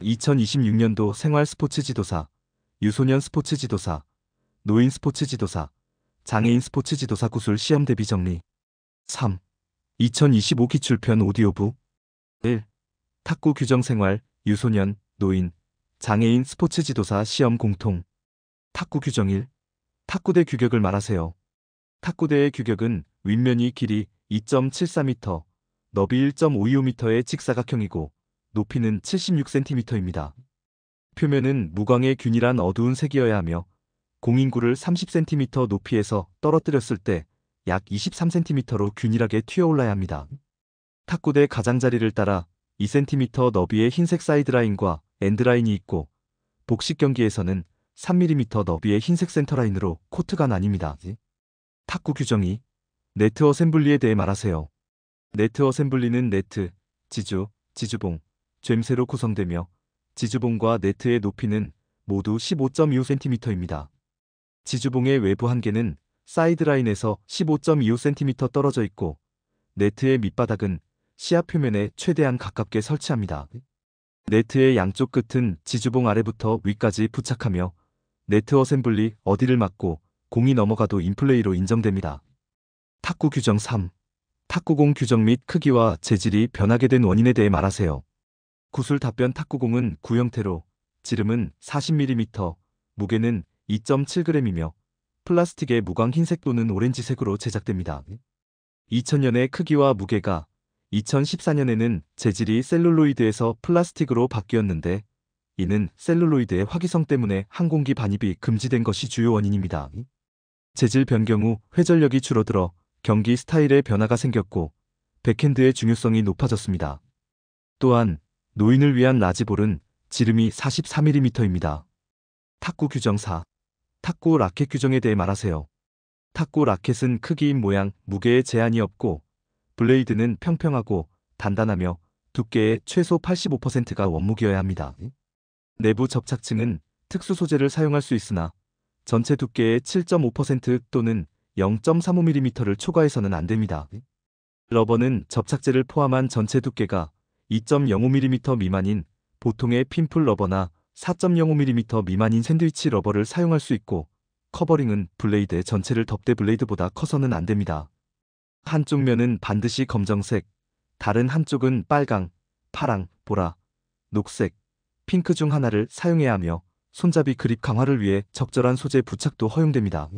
2026년도 생활 스포츠 지도사, 유소년 스포츠 지도사, 노인 스포츠 지도사, 장애인 스포츠 지도사 구술 시험 대비 정리. 3. 2025 기출편 오디오북. 1. 탁구 규정 생활, 유소년, 노인, 장애인 스포츠 지도사 시험 공통. 탁구 규정 1. 탁구대 규격을 말하세요. 탁구대의 규격은 윗면이 길이 2.74m, 너비 1.525m의 직사각형이고 높이는 76cm입니다. 표면은 무광의 균일한 어두운 색이어야 하며 공인구를 30cm 높이에서 떨어뜨렸을 때 약 23cm로 균일하게 튀어올라야 합니다. 탁구대 가장자리를 따라 2cm 너비의 흰색 사이드라인과 엔드라인이 있고 복식 경기에서는 3mm 너비의 흰색 센터라인으로 코트가 나뉩니다. 탁구 규정 2. 네트 어셈블리에 대해 말하세요. 네트 어셈블리는 네트, 지주, 지주봉, 젬새로 구성되며 지주봉과 네트의 높이는 모두 15.25cm입니다. 지주봉의 외부 한계는 사이드라인에서 15.25cm 떨어져 있고 네트의 밑바닥은 시야 표면에 최대한 가깝게 설치합니다. 네트의 양쪽 끝은 지주봉 아래부터 위까지 부착하며 네트 어셈블리 어디를 맞고 공이 넘어가도 인플레이로 인정됩니다. 탁구 규정 3. 탁구공 규정 및 크기와 재질이 변하게 된 원인에 대해 말하세요. 구술 답변 탁구공은 구형태로 지름은 40mm, 무게는 2.7g이며 플라스틱의 무광 흰색 또는 오렌지색으로 제작됩니다. 2000년에 크기와 무게가 2014년에는 재질이 셀룰로이드에서 플라스틱으로 바뀌었는데 이는 셀룰로이드의 화기성 때문에 항공기 반입이 금지된 것이 주요 원인입니다. 재질 변경 후 회전력이 줄어들어 경기 스타일의 변화가 생겼고 백핸드의 중요성이 높아졌습니다. 또한 노인을 위한 라지볼은 지름이 44mm입니다. 탁구 규정 4. 탁구 라켓 규정에 대해 말하세요. 탁구 라켓은 크기, 모양, 무게에 제한이 없고 블레이드는 평평하고 단단하며 두께의 최소 85%가 원목이어야 합니다. 내부 접착층은 특수 소재를 사용할 수 있으나 전체 두께의 7.5% 또는 0.35mm를 초과해서는 안 됩니다. 러버는 접착제를 포함한 전체 두께가 2.05mm 미만인 보통의 핀풀 러버나 4.05mm 미만인 샌드위치 러버를 사용할 수 있고 커버링은 블레이드 전체를 덮대 블레이드보다 커서는 안 됩니다. 한쪽 면은 반드시 검정색, 다른 한쪽은 빨강, 파랑, 보라, 녹색, 핑크 중 하나를 사용해야 하며 손잡이 그립 강화를 위해 적절한 소재 부착도 허용됩니다.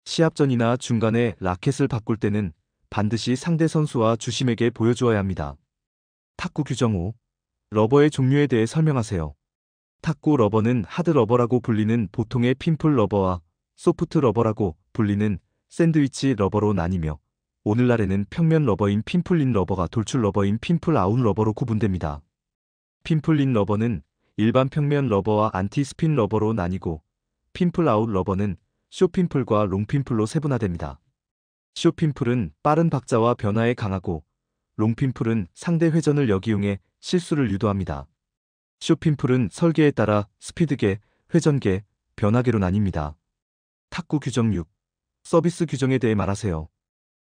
시합 전이나 중간에 라켓을 바꿀 때는 반드시 상대 선수와 주심에게 보여주어야 합니다. 탁구 규정 5. 러버의 종류에 대해 설명하세요. 탁구 러버는 하드 러버라고 불리는 보통의 핀풀 러버와 소프트 러버라고 불리는 샌드위치 러버로 나뉘며 오늘날에는 평면 러버인 핀풀린 러버가 돌출 러버인 핀풀 아웃 러버로 구분됩니다. 핀풀린 러버는 일반 평면 러버와 안티 스핀 러버로 나뉘고 핀풀 아웃 러버는 숏핀풀과 롱핀풀로 세분화됩니다. 숏핀풀은 빠른 박자와 변화에 강하고 롱핀풀은 상대 회전을 역이용해 실수를 유도합니다. 숏핀풀은 설계에 따라 스피드계, 회전계, 변화계로 나뉩니다. 탁구 규정 6. 서비스 규정에 대해 말하세요.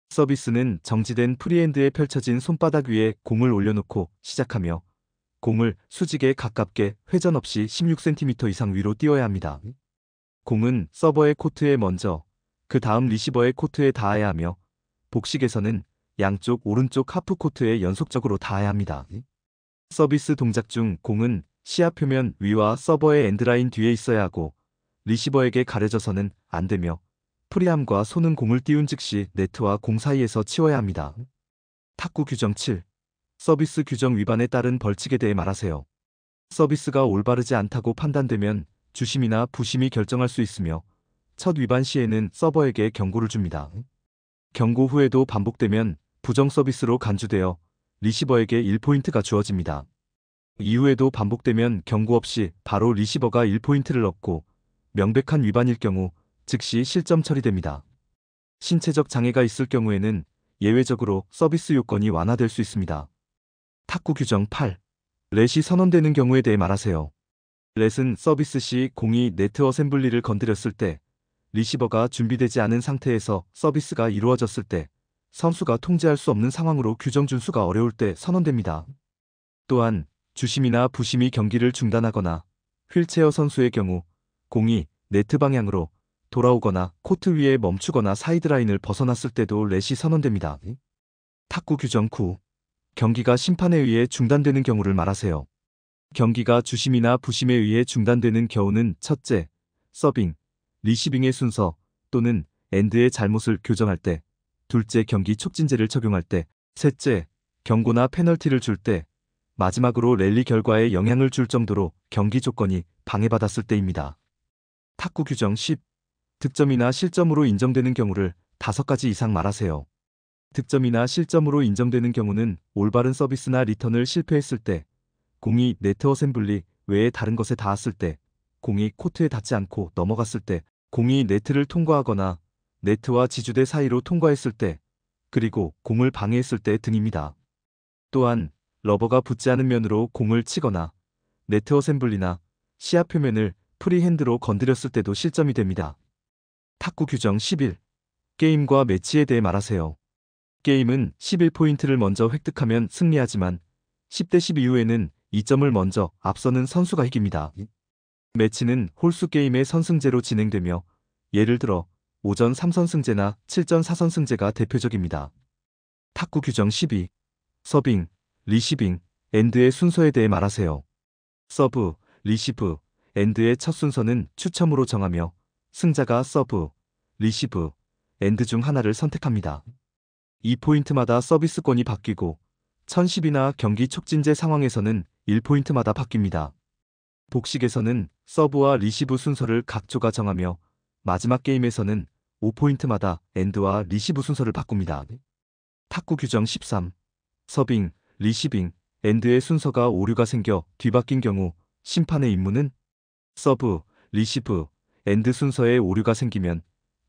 서비스는 정지된 프리핸드에 펼쳐진 손바닥 위에 공을 올려놓고 시작하며 공을 수직에 가깝게 회전 없이 16cm 이상 위로 띄워야 합니다. 공은 서버의 코트에 먼저 그 다음 리시버의 코트에 닿아야 하며 복식에서는 양쪽 오른쪽 하프 코트에 연속적으로 닿아야 합니다. 서비스 동작 중 공은 시야 표면 위와 서버의 엔드라인 뒤에 있어야 하고 리시버에게 가려져서는 안 되며 프리함과 손은 공을 띄운 즉시 네트와 공 사이에서 치워야 합니다. 탁구 규정 7. 서비스 규정 위반에 따른 벌칙에 대해 말하세요. 서비스가 올바르지 않다고 판단되면 주심이나 부심이 결정할 수 있으며 첫 위반 시에는 서버에게 경고를 줍니다. 경고 후에도 반복되면 부정 서비스로 간주되어 리시버에게 1포인트가 주어집니다. 이후에도 반복되면 경고 없이 바로 리시버가 1포인트를 얻고 명백한 위반일 경우 즉시 실점 처리됩니다. 신체적 장애가 있을 경우에는 예외적으로 서비스 요건이 완화될 수 있습니다. 탁구 규정 8. 렛이 선언되는 경우에 대해 말하세요. 렛은 서비스 시 공이 네트 어셈블리를 건드렸을 때 리시버가 준비되지 않은 상태에서 서비스가 이루어졌을 때 선수가 통제할 수 없는 상황으로 규정 준수가 어려울 때 선언됩니다. 또한 주심이나 부심이 경기를 중단하거나 휠체어 선수의 경우 공이 네트 방향으로 돌아오거나 코트 위에 멈추거나 사이드라인을 벗어났을 때도 렛이 선언됩니다. 탁구 규정 9. 경기가 심판에 의해 중단되는 경우를 말하세요. 경기가 주심이나 부심에 의해 중단되는 경우는 첫째, 서빙, 리시빙의 순서 또는 엔드의 잘못을 교정할 때, 둘째, 경기 촉진제를 적용할 때, 셋째, 경고나 페널티를 줄 때, 마지막으로 랠리 결과에 영향을 줄 정도로 경기 조건이 방해받았을 때입니다. 탁구 규정 10. 득점이나 실점으로 인정되는 경우를 5가지 이상 말하세요. 득점이나 실점으로 인정되는 경우는 올바른 서비스나 리턴을 실패했을 때, 공이 네트 어셈블리 외에 다른 것에 닿았을 때, 공이 코트에 닿지 않고 넘어갔을 때, 공이 네트를 통과하거나 네트와 지주대 사이로 통과했을 때, 그리고 공을 방해했을 때 등입니다. 또한 러버가 붙지 않은 면으로 공을 치거나 네트 어셈블리나 시야 표면을 프리핸드로 건드렸을 때도 실점이 됩니다. 탁구 규정 11. 게임과 매치에 대해 말하세요. 게임은 11포인트를 먼저 획득하면 승리하지만 10대 10 이후에는 2점을 먼저 앞서는 선수가 이깁니다. 매치는 홀수 게임의 선승제로 진행되며 예를 들어 5전 3선승제나 7전 4선승제가 대표적입니다. 탁구 규정 12. 서빙, 리시빙, 엔드의 순서에 대해 말하세요. 서브, 리시브, 엔드의 첫 순서는 추첨으로 정하며 승자가 서브, 리시브, 엔드 중 하나를 선택합니다. 2포인트마다 서비스권이 바뀌고 1010이나 경기 촉진제 상황에서는 1포인트마다 바뀝니다. 복식에서는 서브와 리시브 순서를 각 조가 정하며 마지막 게임에서는 5포인트마다 엔드와 리시브 순서를 바꿉니다. 탁구 규정 13. 서빙, 리시빙, 엔드의 순서가 오류가 생겨 뒤바뀐 경우 심판의 임무는 서브, 리시브, 엔드 순서에 오류가 생기면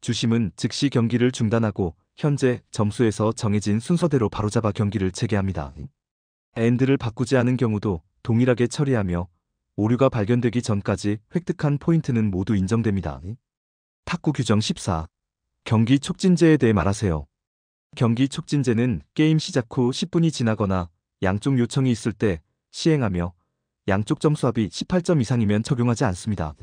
주심은 즉시 경기를 중단하고 현재 점수에서 정해진 순서대로 바로잡아 경기를 재개합니다. 엔드를 바꾸지 않은 경우도 동일하게 처리하며 오류가 발견되기 전까지 획득한 포인트는 모두 인정됩니다. 탁구 규정 14. 경기 촉진제에 대해 말하세요. 경기 촉진제는 게임 시작 후 10분이 지나거나 양쪽 요청이 있을 때 시행하며 양쪽 점수합이 18점 이상이면 적용하지 않습니다.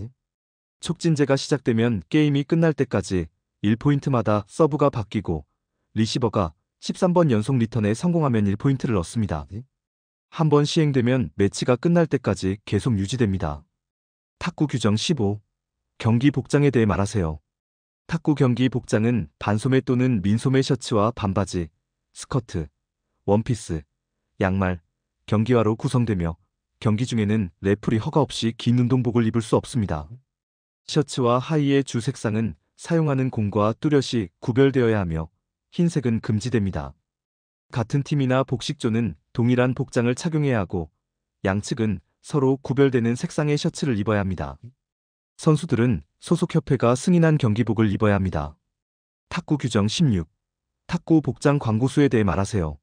촉진제가 시작되면 게임이 끝날 때까지 1포인트마다 서브가 바뀌고 리시버가 13번 연속 리턴에 성공하면 1포인트를 얻습니다. 한번 시행되면 매치가 끝날 때까지 계속 유지됩니다. 탁구 규정 15. 경기 복장에 대해 말하세요. 탁구 경기 복장은 반소매 또는 민소매 셔츠와 반바지, 스커트, 원피스, 양말, 경기화로 구성되며 경기 중에는 레프리 허가 없이 긴 운동복을 입을 수 없습니다. 셔츠와 하의의 주 색상은 사용하는 공과 뚜렷이 구별되어야 하며 흰색은 금지됩니다. 같은 팀이나 복식조는 동일한 복장을 착용해야 하고 양측은 서로 구별되는 색상의 셔츠를 입어야 합니다. 선수들은 소속 협회가 승인한 경기복을 입어야 합니다. 탁구 규정 16. 탁구 복장 광고수에 대해 말하세요.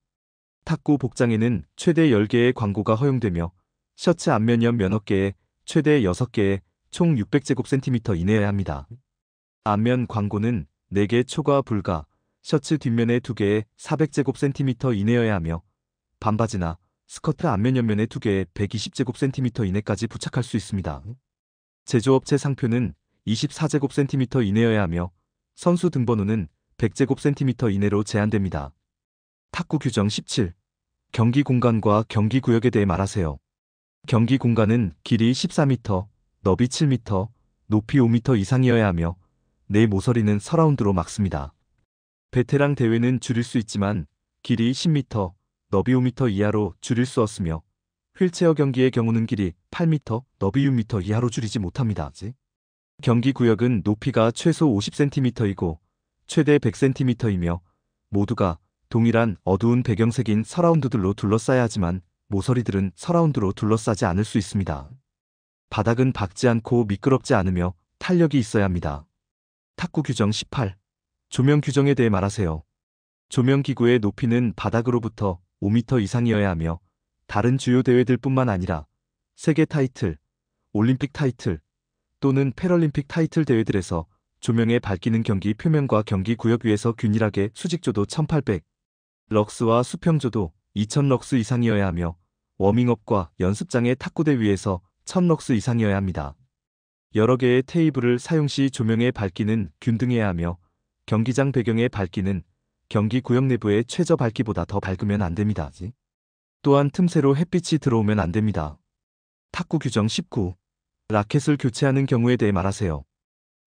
탁구 복장에는 최대 10개의 광고가 허용되며 셔츠 앞면 옆 면 어깨에 최대 6개의 총 600제곱센티미터 이내여야 합니다. 앞면 광고는 4개 초과 불가, 셔츠 뒷면에 2개의 400제곱센티미터 이내여야 하며 반바지나 스커트 앞면 옆면에 2개의 120제곱센티미터 이내까지 부착할 수 있습니다. 제조업체 상표는 24제곱센티미터 이내여야 하며 선수 등번호는 100제곱센티미터 이내로 제한됩니다. 탁구 규정 17. 경기 공간과 경기 구역에 대해 말하세요. 경기 공간은 길이 14m, 너비 7m, 높이 5m 이상이어야 하며 내 모서리는 서라운드로 막습니다. 베테랑 대회는 줄일 수 있지만 길이 10m, 너비 5m 이하로 줄일 수 없으며 휠체어 경기의 경우는 길이 8m, 너비 6m 이하로 줄이지 못합니다. 경기 구역은 높이가 최소 50cm이고 최대 100cm이며 모두가 동일한 어두운 배경색인 서라운드들로 둘러싸야 하지만 모서리들은 서라운드로 둘러싸지 않을 수 있습니다. 바닥은 박지 않고 미끄럽지 않으며 탄력이 있어야 합니다. 탁구 규정 18. 조명 규정에 대해 말하세요. 조명 기구의 높이는 바닥으로부터 5m 이상이어야 하며 다른 주요 대회들뿐만 아니라 세계 타이틀, 올림픽 타이틀 또는 패럴림픽 타이틀 대회들에서 조명에 밝히는 경기 표면과 경기 구역 위에서 균일하게 수직조도 1800 럭스와 수평조도 2000 럭스 이상이어야 하며 워밍업과 연습장의 탁구대 위에서 1000럭스 이상이어야 합니다. 여러 개의 테이블을 사용 시 조명의 밝기는 균등해야 하며 경기장 배경의 밝기는 경기 구역 내부의 최저 밝기보다 더 밝으면 안 됩니다. 또한 틈새로 햇빛이 들어오면 안 됩니다. 탁구 규정 19. 라켓을 교체하는 경우에 대해 말하세요.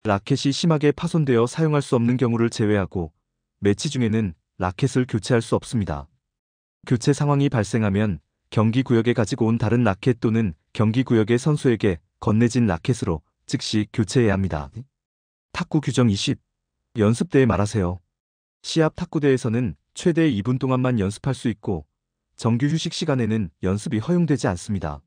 라켓이 심하게 파손되어 사용할 수 없는 경우를 제외하고 매치 중에는 라켓을 교체할 수 없습니다. 교체 상황이 발생하면 경기 구역에 가지고 온 다른 라켓 또는 경기 구역의 선수에게 건네진 라켓으로 즉시 교체해야 합니다. 탁구 규정 20. 연습대에 말하세요. 시합 탁구대에서는 최대 2분 동안만 연습할 수 있고 정규 휴식 시간에는 연습이 허용되지 않습니다.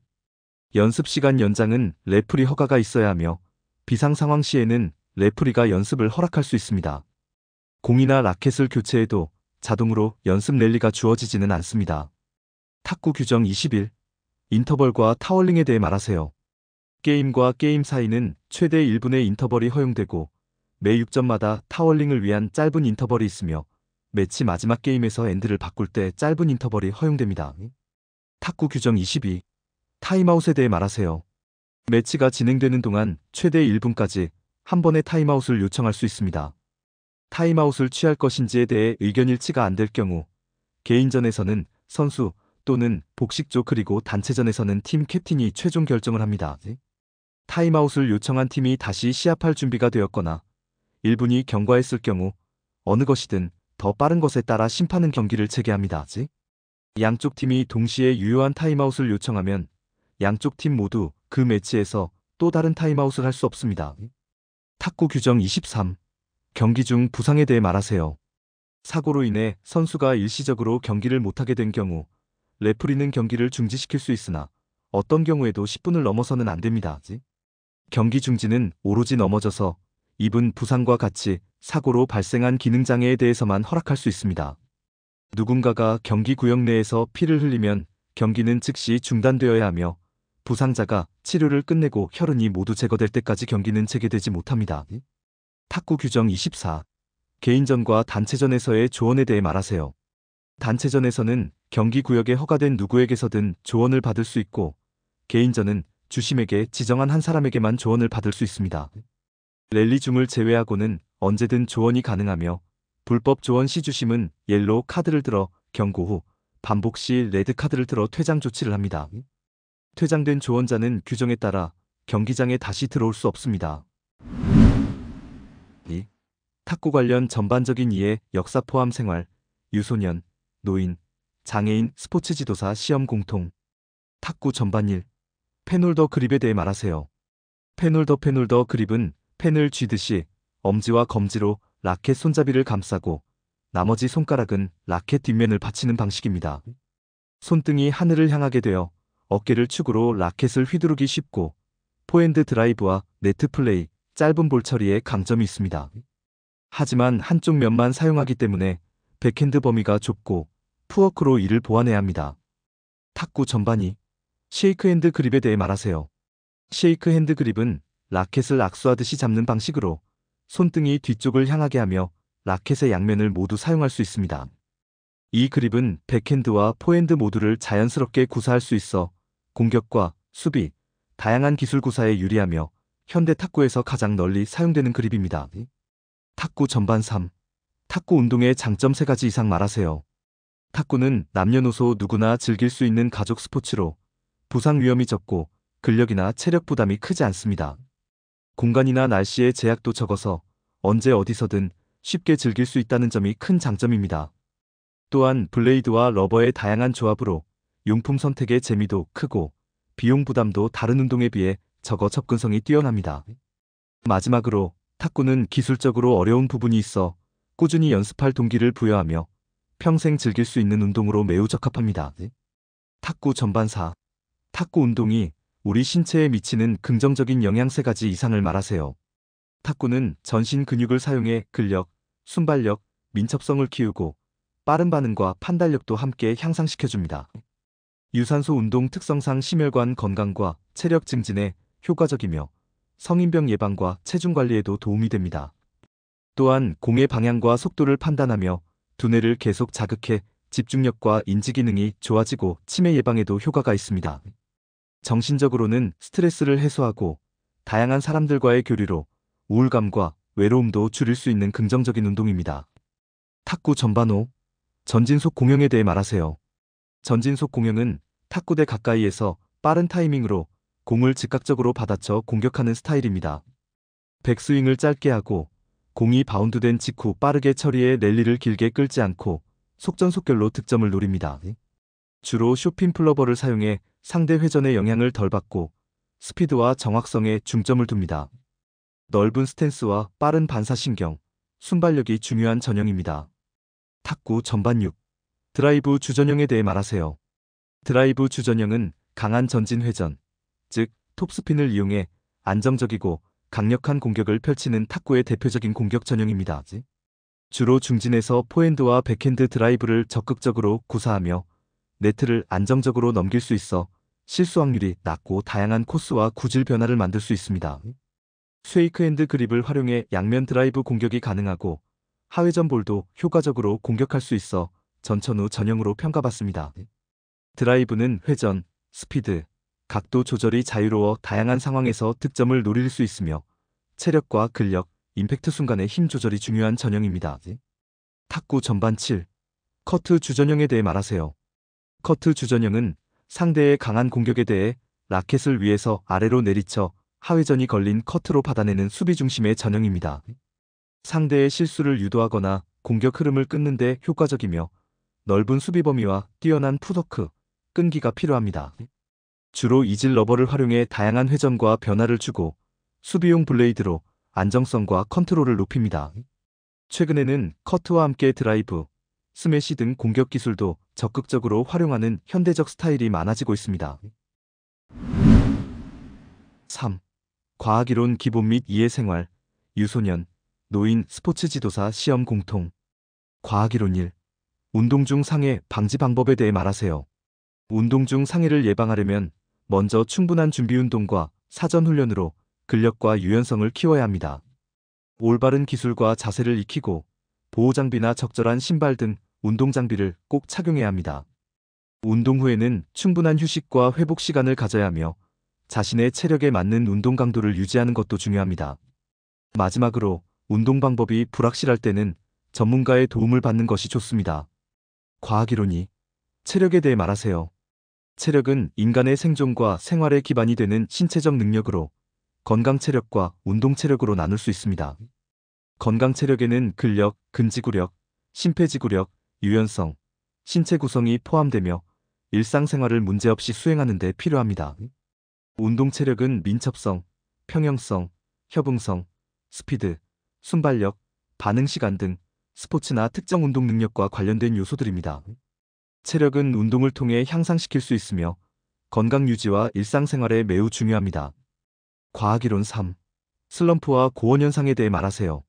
연습 시간 연장은 레프리 허가가 있어야 하며 비상 상황 시에는 레프리가 연습을 허락할 수 있습니다. 공이나 라켓을 교체해도 자동으로 연습 랠리가 주어지지는 않습니다. 탁구 규정 21. 인터벌과 타월링에 대해 말하세요. 게임과 게임 사이는 최대 1분의 인터벌이 허용되고 매 6점마다 타월링을 위한 짧은 인터벌이 있으며 매치 마지막 게임에서 엔드를 바꿀 때 짧은 인터벌이 허용됩니다. 탁구 규정 22. 타임아웃에 대해 말하세요. 매치가 진행되는 동안 최대 1분까지 한 번의 타임아웃을 요청할 수 있습니다. 타임아웃을 취할 것인지에 대해 의견 일치가 안 될 경우 개인전에서는 선수 또는 복식조 그리고 단체전에서는 팀 캡틴이 최종 결정을 합니다. 타임아웃을 요청한 팀이 다시 시합할 준비가 되었거나 1분이 경과했을 경우 어느 것이든 더 빠른 것에 따라 심판은 경기를 재개합니다. 양쪽 팀이 동시에 유효한 타임아웃을 요청하면 양쪽 팀 모두 그 매치에서 또 다른 타임아웃을 할 수 없습니다. 탁구 규정 23. 경기 중 부상에 대해 말하세요. 사고로 인해 선수가 일시적으로 경기를 못하게 된 경우 레프리는 경기를 중지시킬 수 있으나 어떤 경우에도 10분을 넘어서는 안 됩니다. 경기 중지는 오로지 넘어져서 입은 부상과 같이 사고로 발생한 기능장애에 대해서만 허락할 수 있습니다. 누군가가 경기 구역 내에서 피를 흘리면 경기는 즉시 중단되어야 하며 부상자가 치료를 끝내고 혈흔이 모두 제거될 때까지 경기는 재개되지 못합니다. 탁구 규정 24. 개인전과 단체전에서의 조언에 대해 말하세요. 단체전에서는 경기 구역에 허가된 누구에게서든 조언을 받을 수 있고 개인전은 주심에게 지정한 한 사람에게만 조언을 받을 수 있습니다. 랠리 중을 제외하고는 언제든 조언이 가능하며 불법 조언 시 주심은 옐로우 카드를 들어 경고 후 반복 시 레드 카드를 들어 퇴장 조치를 합니다. 퇴장된 조언자는 규정에 따라 경기장에 다시 들어올 수 없습니다. 2. 탁구 관련 전반적인 이해, 역사 포함 생활, 유소년, 노인, 장애인, 스포츠 지도사 시험 공통. 탁구 전반 1. 펜홀더 그립에 대해 말하세요. 펜홀더 그립은 펜을 쥐듯이 엄지와 검지로 라켓 손잡이를 감싸고 나머지 손가락은 라켓 뒷면을 받치는 방식입니다. 손등이 하늘을 향하게 되어 어깨를 축으로 라켓을 휘두르기 쉽고 포핸드 드라이브와 네트 플레이, 짧은 볼 처리에 강점이 있습니다. 하지만 한쪽 면만 사용하기 때문에 백핸드 범위가 좁고 푸어크로 이를 보완해야 합니다. 탁구 전반 2. 쉐이크 핸드 그립에 대해 말하세요. 쉐이크 핸드 그립은 라켓을 악수하듯이 잡는 방식으로 손등이 뒤쪽을 향하게 하며 라켓의 양면을 모두 사용할 수 있습니다. 이 그립은 백핸드와 포핸드 모두를 자연스럽게 구사할 수 있어 공격과 수비, 다양한 기술 구사에 유리하며 현대 탁구에서 가장 널리 사용되는 그립입니다. 탁구 전반 3. 탁구 운동의 장점 3가지 이상 말하세요. 탁구는 남녀노소 누구나 즐길 수 있는 가족 스포츠로 부상 위험이 적고 근력이나 체력 부담이 크지 않습니다. 공간이나 날씨의 제약도 적어서 언제 어디서든 쉽게 즐길 수 있다는 점이 큰 장점입니다. 또한 블레이드와 러버의 다양한 조합으로 용품 선택의 재미도 크고 비용 부담도 다른 운동에 비해 적어 접근성이 뛰어납니다. 마지막으로 탁구는 기술적으로 어려운 부분이 있어 꾸준히 연습할 동기를 부여하며 평생 즐길 수 있는 운동으로 매우 적합합니다. 탁구 전반 4. 탁구 운동이 우리 신체에 미치는 긍정적인 영향 3가지 이상을 말하세요. 탁구는 전신 근육을 사용해 근력, 순발력, 민첩성을 키우고 빠른 반응과 판단력도 함께 향상시켜줍니다. 유산소 운동 특성상 심혈관 건강과 체력 증진에 효과적이며 성인병 예방과 체중 관리에도 도움이 됩니다. 또한 공의 방향과 속도를 판단하며 두뇌를 계속 자극해 집중력과 인지 기능이 좋아지고 치매 예방에도 효과가 있습니다. 정신적으로는 스트레스를 해소하고 다양한 사람들과의 교류로 우울감과 외로움도 줄일 수 있는 긍정적인 운동입니다. 탁구 전반호, 전진속 공형에 대해 말하세요. 전진속 공형은 탁구대 가까이에서 빠른 타이밍으로 공을 즉각적으로 받아쳐 공격하는 스타일입니다. 백스윙을 짧게 하고 공이 바운드된 직후 빠르게 처리해 랠리를 길게 끌지 않고 속전속결로 득점을 노립니다. 주로 쇼핀 플러버를 사용해 상대 회전의 영향을 덜 받고 스피드와 정확성에 중점을 둡니다. 넓은 스탠스와 빠른 반사신경, 순발력이 중요한 전형입니다. 탁구 전반 6. 드라이브 주전형에 대해 말하세요. 드라이브 주전형은 강한 전진 회전, 즉 톱스핀을 이용해 안정적이고 강력한 공격을 펼치는 탁구의 대표적인 공격 전형입니다. 주로 중진에서 포핸드와 백핸드 드라이브를 적극적으로 구사하며 네트를 안정적으로 넘길 수 있어 실수 확률이 낮고 다양한 코스와 구질 변화를 만들 수 있습니다. 쉐이크핸드 그립을 활용해 양면 드라이브 공격이 가능하고 하회전 볼도 효과적으로 공격할 수 있어 전천후 전형으로 평가받습니다. 드라이브는 회전, 스피드, 각도 조절이 자유로워 다양한 상황에서 득점을 노릴 수 있으며 체력과 근력, 임팩트 순간의 힘 조절이 중요한 전형입니다. 탁구 전반 7. 커트 주전형에 대해 말하세요. 커트 주전형은 상대의 강한 공격에 대해 라켓을 위에서 아래로 내리쳐 하회전이 걸린 커트로 받아내는 수비 중심의 전형입니다. 상대의 실수를 유도하거나 공격 흐름을 끊는 데 효과적이며 넓은 수비 범위와 뛰어난 풋워크, 끈기가 필요합니다. 주로 이질 러버를 활용해 다양한 회전과 변화를 주고 수비용 블레이드로 안정성과 컨트롤을 높입니다. 최근에는 커트와 함께 드라이브, 스매시 등 공격 기술도 적극적으로 활용하는 현대적 스타일이 많아지고 있습니다. 3. 과학이론 기본 및 이해생활, 유소년, 노인 스포츠 지도사 시험 공통. 과학이론 1. 운동 중 상해 방지 방법에 대해 말하세요. 운동 중 상해를 예방하려면 먼저 충분한 준비 운동과 사전 훈련으로 근력과 유연성을 키워야 합니다. 올바른 기술과 자세를 익히고 보호장비나 적절한 신발 등 운동장비를 꼭 착용해야 합니다. 운동 후에는 충분한 휴식과 회복 시간을 가져야 하며 자신의 체력에 맞는 운동 강도를 유지하는 것도 중요합니다. 마지막으로 운동 방법이 불확실할 때는 전문가의 도움을 받는 것이 좋습니다. 과학이론이 체력에 대해 말하세요. 체력은 인간의 생존과 생활의 기반이 되는 신체적 능력으로 건강 체력과 운동 체력으로 나눌 수 있습니다. 건강 체력에는 근력, 근지구력, 심폐지구력, 유연성, 신체 구성이 포함되며 일상생활을 문제없이 수행하는 데 필요합니다. 운동 체력은 민첩성, 평형성, 협응성, 스피드, 순발력, 반응시간 등 스포츠나 특정 운동 능력과 관련된 요소들입니다. 체력은 운동을 통해 향상시킬 수 있으며 건강 유지와 일상생활에 매우 중요합니다. 과학이론 3. 슬럼프와 고원현상에 대해 말하세요.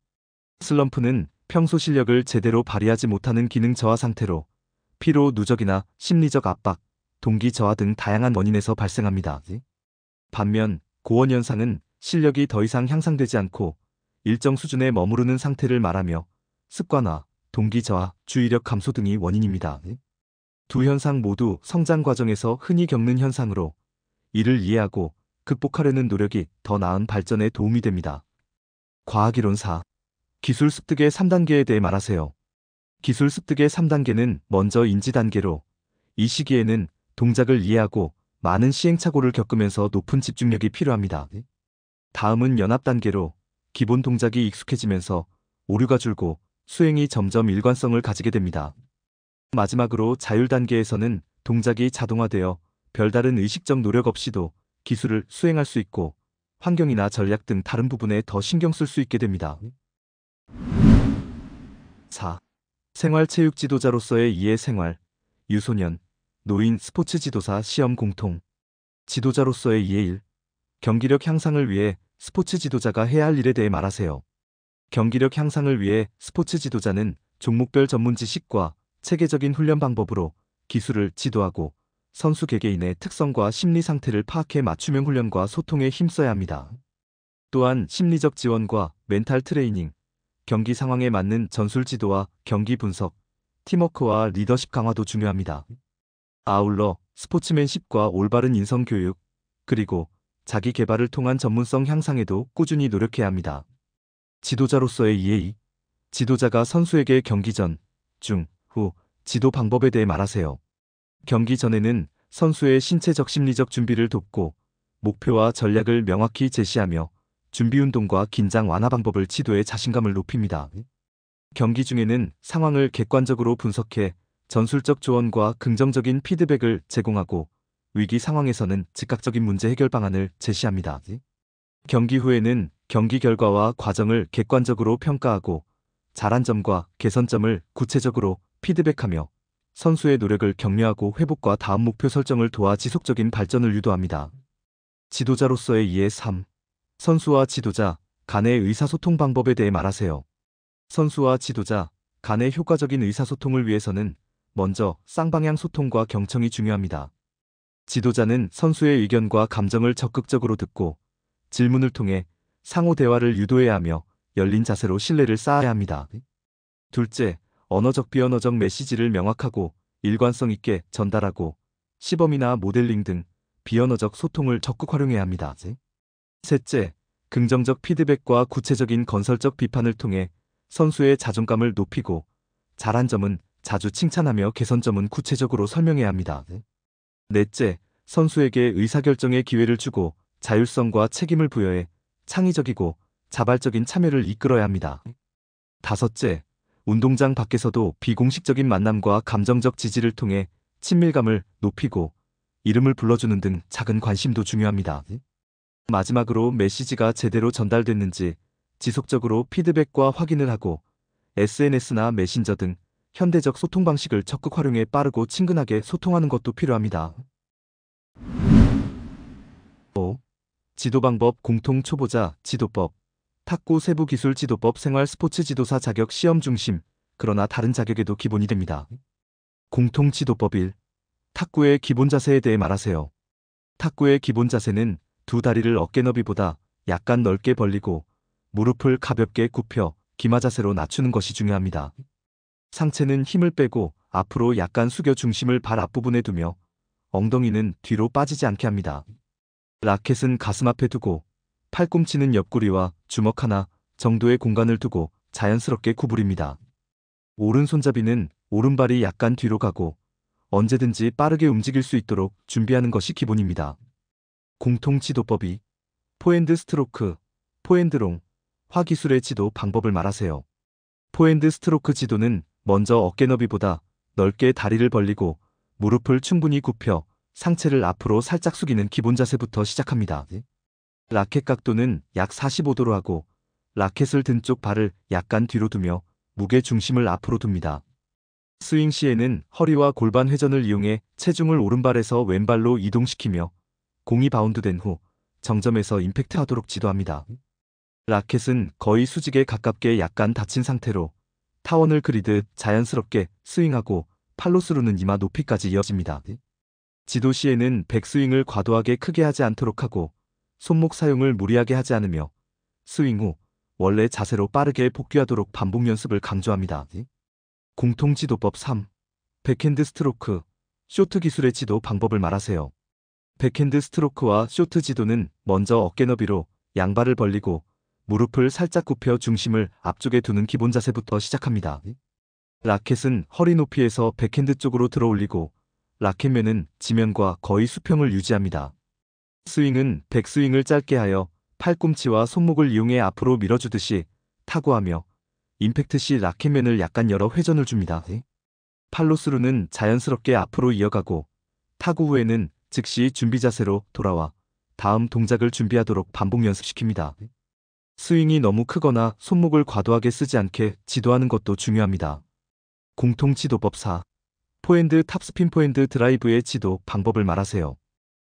슬럼프는 평소 실력을 제대로 발휘하지 못하는 기능 저하 상태로 피로 누적이나 심리적 압박, 동기 저하 등 다양한 원인에서 발생합니다. 반면 고원현상은 실력이 더 이상 향상되지 않고 일정 수준에 머무르는 상태를 말하며 습관화, 동기 저하, 주의력 감소 등이 원인입니다. 두 현상 모두 성장 과정에서 흔히 겪는 현상으로 이를 이해하고 극복하려는 노력이 더 나은 발전에 도움이 됩니다. 과학이론 4. 기술 습득의 3단계에 대해 말하세요. 기술 습득의 3단계는 먼저 인지 단계로 이 시기에는 동작을 이해하고 많은 시행착오를 겪으면서 높은 집중력이 필요합니다. 다음은 연합 단계로 기본 동작이 익숙해지면서 오류가 줄고 수행이 점점 일관성을 가지게 됩니다. 마지막으로 자율 단계에서는 동작이 자동화되어 별다른 의식적 노력 없이도 기술을 수행할 수 있고 환경이나 전략 등 다른 부분에 더 신경 쓸 수 있게 됩니다. 4. 생활체육 지도자로서의 이해생활, 유소년, 노인 스포츠 지도사 시험 공통. 지도자로서의 이해 1. 경기력 향상을 위해 스포츠 지도자가 해야 할 일에 대해 말하세요. 경기력 향상을 위해 스포츠 지도자는 종목별 전문 지식과 체계적인 훈련 방법으로 기술을 지도하고 선수 개개인의 특성과 심리 상태를 파악해 맞춤형 훈련과 소통에 힘써야 합니다. 또한 심리적 지원과 멘탈 트레이닝, 경기 상황에 맞는 전술 지도와 경기 분석, 팀워크와 리더십 강화도 중요합니다. 아울러 스포츠맨십과 올바른 인성 교육, 그리고 자기 개발을 통한 전문성 향상에도 꾸준히 노력해야 합니다. 지도자로서의 이해. 지도자가 선수에게 경기 전, 중, 후 지도 방법에 대해 말하세요. 경기 전에는 선수의 신체적 심리적 준비를 돕고 목표와 전략을 명확히 제시하며 준비 운동과 긴장 완화 방법을 지도해 자신감을 높입니다. 경기 중에는 상황을 객관적으로 분석해 전술적 조언과 긍정적인 피드백을 제공하고 위기 상황에서는 즉각적인 문제 해결 방안을 제시합니다. 경기 후에는 경기 결과와 과정을 객관적으로 평가하고 잘한 점과 개선점을 구체적으로 피드백하며 선수의 노력을 격려하고 회복과 다음 목표 설정을 도와 지속적인 발전을 유도합니다. 지도자로서의 이해 3. 선수와 지도자 간의 의사소통 방법에 대해 말하세요. 선수와 지도자 간의 효과적인 의사소통을 위해서는 먼저 쌍방향 소통과 경청이 중요합니다. 지도자는 선수의 의견과 감정을 적극적으로 듣고 질문을 통해 상호 대화를 유도해야 하며 열린 자세로 신뢰를 쌓아야 합니다. 둘째, 언어적 비언어적 메시지를 명확하고 일관성 있게 전달하고 시범이나 모델링 등 비언어적 소통을 적극 활용해야 합니다. 셋째, 긍정적 피드백과 구체적인 건설적 비판을 통해 선수의 자존감을 높이고 잘한 점은 자주 칭찬하며 개선점은 구체적으로 설명해야 합니다. 넷째, 선수에게 의사결정의 기회를 주고 자율성과 책임을 부여해 창의적이고 자발적인 참여를 이끌어야 합니다. 다섯째, 운동장 밖에서도 비공식적인 만남과 감정적 지지를 통해 친밀감을 높이고 이름을 불러주는 등 작은 관심도 중요합니다. 마지막으로 메시지가 제대로 전달됐는지 지속적으로 피드백과 확인을 하고 SNS나 메신저 등 현대적 소통 방식을 적극 활용해 빠르고 친근하게 소통하는 것도 필요합니다. 5. 지도방법 공통 초보자 지도법 탁구 세부기술 지도법 생활 스포츠 지도사 자격 시험 중심, 그러나 다른 자격에도 기본이 됩니다. 공통 지도법 1. 탁구의 기본 자세에 대해 말하세요. 탁구의 기본 자세는 두 다리를 어깨 너비보다 약간 넓게 벌리고 무릎을 가볍게 굽혀 기마 자세로 낮추는 것이 중요합니다. 상체는 힘을 빼고 앞으로 약간 숙여 중심을 발 앞부분에 두며 엉덩이는 뒤로 빠지지 않게 합니다. 라켓은 가슴 앞에 두고 팔꿈치는 옆구리와 주먹 하나 정도의 공간을 두고 자연스럽게 구부립니다. 오른손잡이는 오른발이 약간 뒤로 가고 언제든지 빠르게 움직일 수 있도록 준비하는 것이 기본입니다. 공통 지도법이 포핸드 스트로크, 포핸드롱, 화 기술의 지도 방법을 말하세요. 포핸드 스트로크 지도는 먼저 어깨 너비보다 넓게 다리를 벌리고 무릎을 충분히 굽혀 상체를 앞으로 살짝 숙이는 기본 자세부터 시작합니다. 라켓 각도는 약 45도로 하고 라켓을 든 쪽 발을 약간 뒤로 두며 무게 중심을 앞으로 둡니다. 스윙 시에는 허리와 골반 회전을 이용해 체중을 오른발에서 왼발로 이동시키며 공이 바운드된 후 정점에서 임팩트하도록 지도합니다. 라켓은 거의 수직에 가깝게 약간 닫힌 상태로 타원을 그리듯 자연스럽게 스윙하고 팔로스루는 이마 높이까지 이어집니다. 지도 시에는 백스윙을 과도하게 크게 하지 않도록 하고 손목 사용을 무리하게 하지 않으며 스윙 후 원래 자세로 빠르게 복귀하도록 반복 연습을 강조합니다. 공통 지도법 3. 백핸드 스트로크, 쇼트 기술의 지도 방법을 말하세요. 백핸드 스트로크와 쇼트 지도는 먼저 어깨 너비로 양발을 벌리고 무릎을 살짝 굽혀 중심을 앞쪽에 두는 기본 자세부터 시작합니다. 라켓은 허리 높이에서 백핸드 쪽으로 들어 올리고 라켓면은 지면과 거의 수평을 유지합니다. 스윙은 백스윙을 짧게 하여 팔꿈치와 손목을 이용해 앞으로 밀어주듯이 타구하며 임팩트 시 라켓면을 약간 열어 회전을 줍니다. 팔로스루는 자연스럽게 앞으로 이어가고 타구 후에는 즉시 준비 자세로 돌아와 다음 동작을 준비하도록 반복 연습시킵니다. 스윙이 너무 크거나 손목을 과도하게 쓰지 않게 지도하는 것도 중요합니다. 공통 지도법 4. 포핸드 탑스핀 포핸드 드라이브의 지도 방법을 말하세요.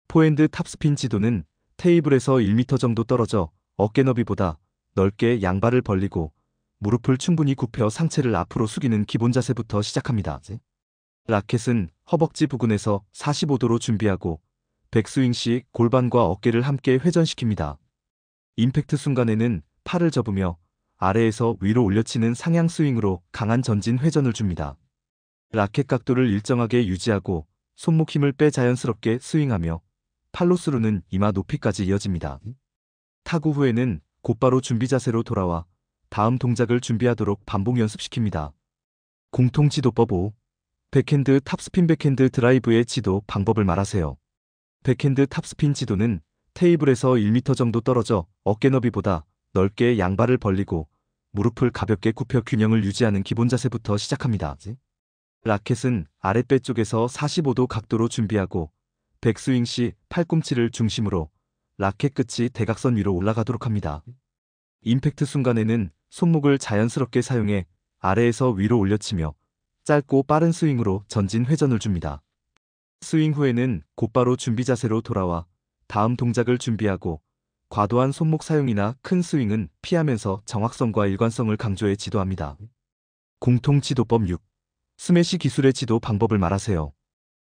포핸드 탑스핀 지도는 테이블에서 1m 정도 떨어져 어깨 너비보다 넓게 양발을 벌리고 무릎을 충분히 굽혀 상체를 앞으로 숙이는 기본 자세부터 시작합니다. 라켓은 허벅지 부근에서 45도로 준비하고 백스윙 시 골반과 어깨를 함께 회전시킵니다. 임팩트 순간에는 팔을 접으며 아래에서 위로 올려치는 상향 스윙으로 강한 전진 회전을 줍니다. 라켓 각도를 일정하게 유지하고 손목 힘을 빼 자연스럽게 스윙하며 팔로스루는 이마 높이까지 이어집니다. 타구 후에는 곧바로 준비 자세로 돌아와 다음 동작을 준비하도록 반복 연습시킵니다. 공통 지도법 5. 백핸드 탑스핀. 백핸드 드라이브의 지도 방법을 말하세요. 백핸드 탑스핀 지도는 테이블에서 1m 정도 떨어져 어깨 너비보다 넓게 양발을 벌리고 무릎을 가볍게 굽혀 균형을 유지하는 기본 자세부터 시작합니다. 라켓은 아랫배 쪽에서 45도 각도로 준비하고 백스윙 시 팔꿈치를 중심으로 라켓 끝이 대각선 위로 올라가도록 합니다. 임팩트 순간에는 손목을 자연스럽게 사용해 아래에서 위로 올려치며 짧고 빠른 스윙으로 전진 회전을 줍니다. 스윙 후에는 곧바로 준비 자세로 돌아와 다음 동작을 준비하고 과도한 손목 사용이나 큰 스윙은 피하면서 정확성과 일관성을 강조해 지도합니다. 공통 지도법 6. 스매시 기술의 지도 방법을 말하세요.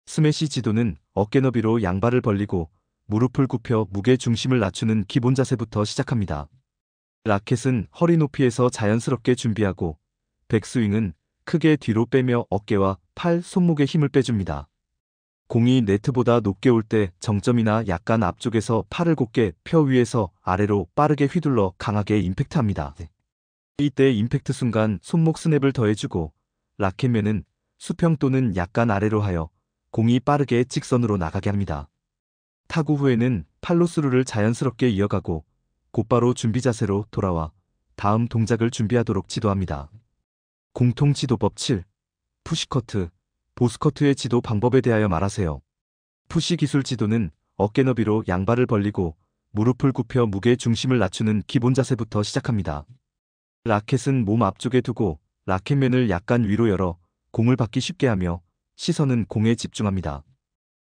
스매시 지도는 어깨 너비로 양발을 벌리고 무릎을 굽혀 무게 중심을 낮추는 기본 자세부터 시작합니다. 라켓은 허리 높이에서 자연스럽게 준비하고 백스윙은 크게 뒤로 빼며 어깨와 팔, 손목에 힘을 빼줍니다. 공이 네트보다 높게 올 때 정점이나 약간 앞쪽에서 팔을 곧게 펴 위에서 아래로 빠르게 휘둘러 강하게 임팩트합니다. 이때 임팩트 순간 손목 스냅을 더해주고 라켓면은 수평 또는 약간 아래로 하여 공이 빠르게 직선으로 나가게 합니다. 타구 후에는 팔로스루를 자연스럽게 이어가고 곧바로 준비 자세로 돌아와 다음 동작을 준비하도록 지도합니다. 공통 지도법 7. 푸시커트, 보스커트의 지도 방법에 대하여 말하세요. 푸시 기술 지도는 어깨 너비로 양발을 벌리고 무릎을 굽혀 무게 중심을 낮추는 기본 자세부터 시작합니다. 라켓은 몸 앞쪽에 두고 라켓면을 약간 위로 열어 공을 받기 쉽게 하며 시선은 공에 집중합니다.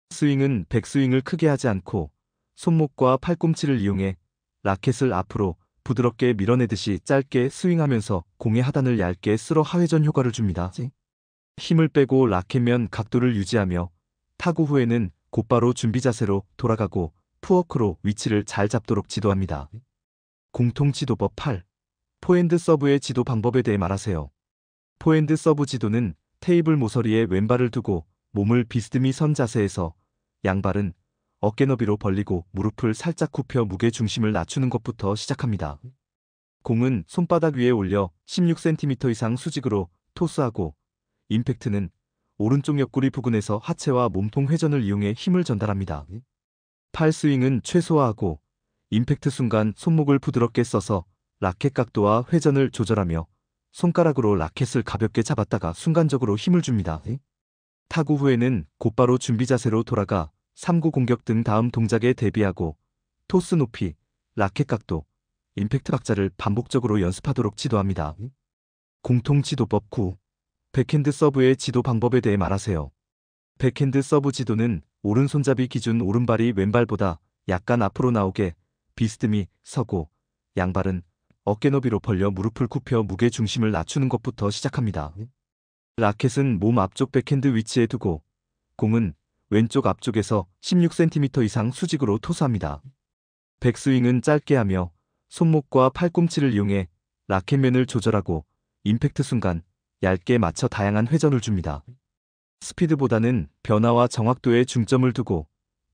스윙은 백스윙을 크게 하지 않고 손목과 팔꿈치를 이용해 라켓을 앞으로 부드럽게 밀어내듯이 짧게 스윙하면서 공의 하단을 얇게 쓸어 하회전 효과를 줍니다. 힘을 빼고 라켓면 각도를 유지하며 타구 후에는 곧바로 준비 자세로 돌아가고 푸워크로 위치를 잘 잡도록 지도합니다. 공통 지도법 8. 포핸드 서브의 지도 방법에 대해 말하세요. 포핸드 서브 지도는 테이블 모서리에 왼발을 두고 몸을 비스듬히 선 자세에서 양발은 어깨 너비로 벌리고 무릎을 살짝 굽혀 무게 중심을 낮추는 것부터 시작합니다. 공은 손바닥 위에 올려 16cm 이상 수직으로 토스하고 임팩트는 오른쪽 옆구리 부근에서 하체와 몸통 회전을 이용해 힘을 전달합니다. 팔 스윙은 최소화하고 임팩트 순간 손목을 부드럽게 써서 라켓 각도와 회전을 조절하며 손가락으로 라켓을 가볍게 잡았다가 순간적으로 힘을 줍니다. 타구 후에는 곧바로 준비 자세로 돌아가 3구 공격 등 다음 동작에 대비하고 토스 높이, 라켓 각도, 임팩트 박자를 반복적으로 연습하도록 지도합니다. 공통 지도법 9. 백핸드 서브의 지도 방법에 대해 말하세요. 백핸드 서브 지도는 오른손잡이 기준 오른발이 왼발보다 약간 앞으로 나오게 비스듬히 서고 양발은 어깨 너비로 벌려 무릎을 굽혀 무게 중심을 낮추는 것부터 시작합니다. 라켓은 몸 앞쪽 백핸드 위치에 두고 공은 왼쪽 앞쪽에서 16cm 이상 수직으로 토스합니다. 백스윙은 짧게 하며 손목과 팔꿈치를 이용해 라켓면을 조절하고 임팩트 순간 얇게 맞춰 다양한 회전을 줍니다. 스피드보다는 변화와 정확도에 중점을 두고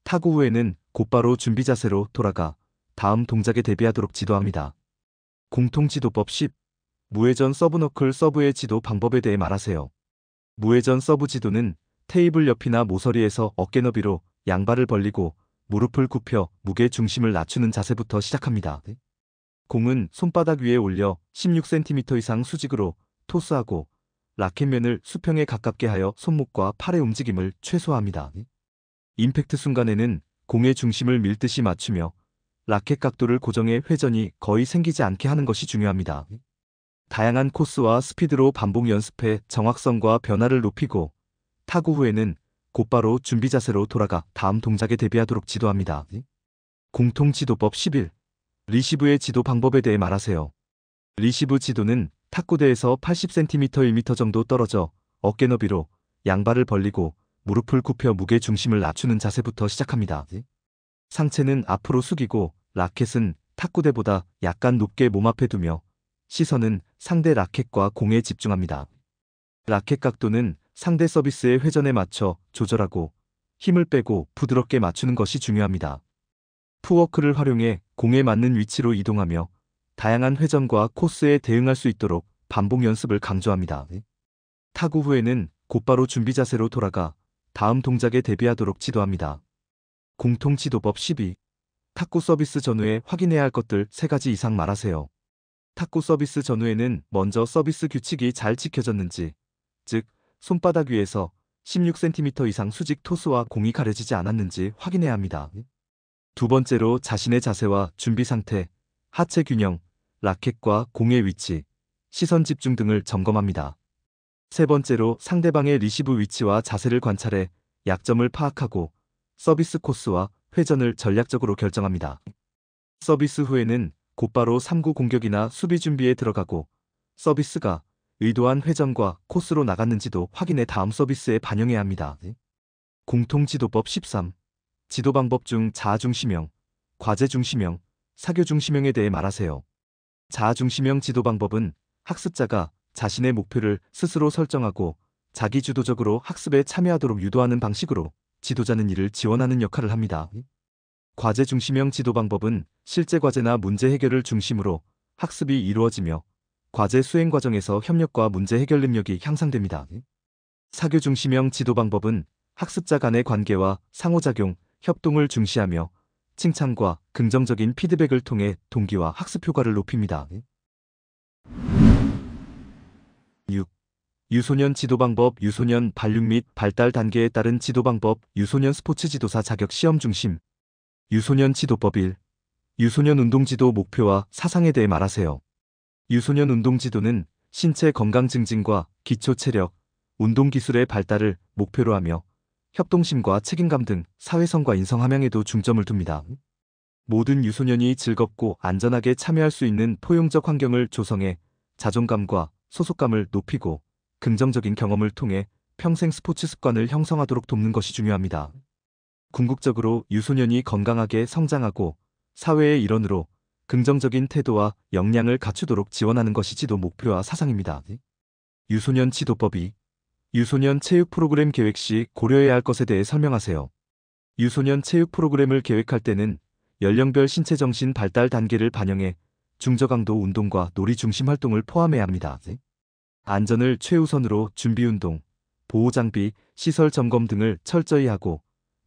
타구 후에는 곧바로 준비 자세로 돌아가 다음 동작에 대비하도록 지도합니다. 공통 지도법 10. 무회전 서브 너클 서브의 지도 방법에 대해 말하세요. 무회전 서브 지도는 테이블 옆이나 모서리에서 어깨 너비로 양발을 벌리고 무릎을 굽혀 무게 중심을 낮추는 자세부터 시작합니다. 공은 손바닥 위에 올려 16cm 이상 수직으로 토스하고 라켓면을 수평에 가깝게 하여 손목과 팔의 움직임을 최소화합니다. 임팩트 순간에는 공의 중심을 밀듯이 맞추며 라켓 각도를 고정해 회전이 거의 생기지 않게 하는 것이 중요합니다. 다양한 코스와 스피드로 반복 연습해 정확성과 변화를 높이고 타구 후에는 곧바로 준비 자세로 돌아가 다음 동작에 대비하도록 지도합니다. 공통 지도법 11. 리시브의 지도 방법에 대해 말하세요. 리시브 지도는 탁구대에서 80cm 1m 정도 떨어져 어깨 너비로 양발을 벌리고 무릎을 굽혀 무게 중심을 낮추는 자세부터 시작합니다. 상체는 앞으로 숙이고 라켓은 탁구대보다 약간 높게 몸 앞에 두며 시선은 상대 라켓과 공에 집중합니다. 라켓 각도는 상대 서비스의 회전에 맞춰 조절하고 힘을 빼고 부드럽게 맞추는 것이 중요합니다. 푸워크를 활용해 공에 맞는 위치로 이동하며 다양한 회전과 코스에 대응할 수 있도록 반복 연습을 강조합니다. 타구 후에는 곧바로 준비 자세로 돌아가 다음 동작에 대비하도록 지도합니다. 공통 지도법 12. 탁구 서비스 전후에 확인해야 할 것들 3가지 이상 말하세요. 탁구 서비스 전후에는 먼저 서비스 규칙이 잘 지켜졌는지, 즉 손바닥 위에서 16cm 이상 수직 토스와 공이 가려지지 않았는지 확인해야 합니다. 두 번째로 자신의 자세와 준비 상태, 하체 균형, 라켓과 공의 위치, 시선 집중 등을 점검합니다. 세 번째로 상대방의 리시브 위치와 자세를 관찰해 약점을 파악하고 서비스 코스와 회전을 전략적으로 결정합니다. 서비스 후에는 곧바로 3구 공격이나 수비 준비에 들어가고 서비스가 의도한 회전과 코스로 나갔는지도 확인해 다음 서비스에 반영해야 합니다. 공통 지도법 13. 지도 방법 중 자아 중심형, 과제 중심형, 사교 중심형에 대해 말하세요. 자아 중심형 지도 방법은 학습자가 자신의 목표를 스스로 설정하고 자기주도적으로 학습에 참여하도록 유도하는 방식으로 지도자는 이를 지원하는 역할을 합니다. 과제 중심형 지도 방법은 실제 과제나 문제 해결을 중심으로 학습이 이루어지며 과제 수행 과정에서 협력과 문제 해결 능력이 향상됩니다. 사교 중심형 지도 방법은 학습자 간의 관계와 상호작용, 협동을 중시하며 칭찬과 긍정적인 피드백을 통해 동기와 학습 효과를 높입니다. 6. 유소년 지도 방법. 유소년 발육 및 발달 단계에 따른 지도 방법. 유소년 스포츠 지도사 자격 시험 중심. 유소년 지도법 1. 유소년 운동 지도 목표와 사상에 대해 말하세요. 유소년 운동 지도는 신체 건강 증진과 기초 체력, 운동 기술의 발달을 목표로 하며 협동심과 책임감 등 사회성과 인성 함양에도 중점을 둡니다. 모든 유소년이 즐겁고 안전하게 참여할 수 있는 포용적 환경을 조성해 자존감과 소속감을 높이고 긍정적인 경험을 통해 평생 스포츠 습관을 형성하도록 돕는 것이 중요합니다. 궁극적으로 유소년이 건강하게 성장하고 사회의 일원으로 긍정적인 태도와 역량을 갖추도록 지원하는 것이 지도 목표와 사상입니다. 유소년 지도법 2. 유소년 체육 프로그램 계획 시 고려해야 할 것에 대해 설명하세요. 유소년 체육 프로그램을 계획할 때는 연령별 신체 정신 발달 단계를 반영해 중저강도 운동과 놀이 중심 활동을 포함해야 합니다. 안전을 최우선으로 준비 운동, 보호 장비, 시설 점검 등을 철저히 하고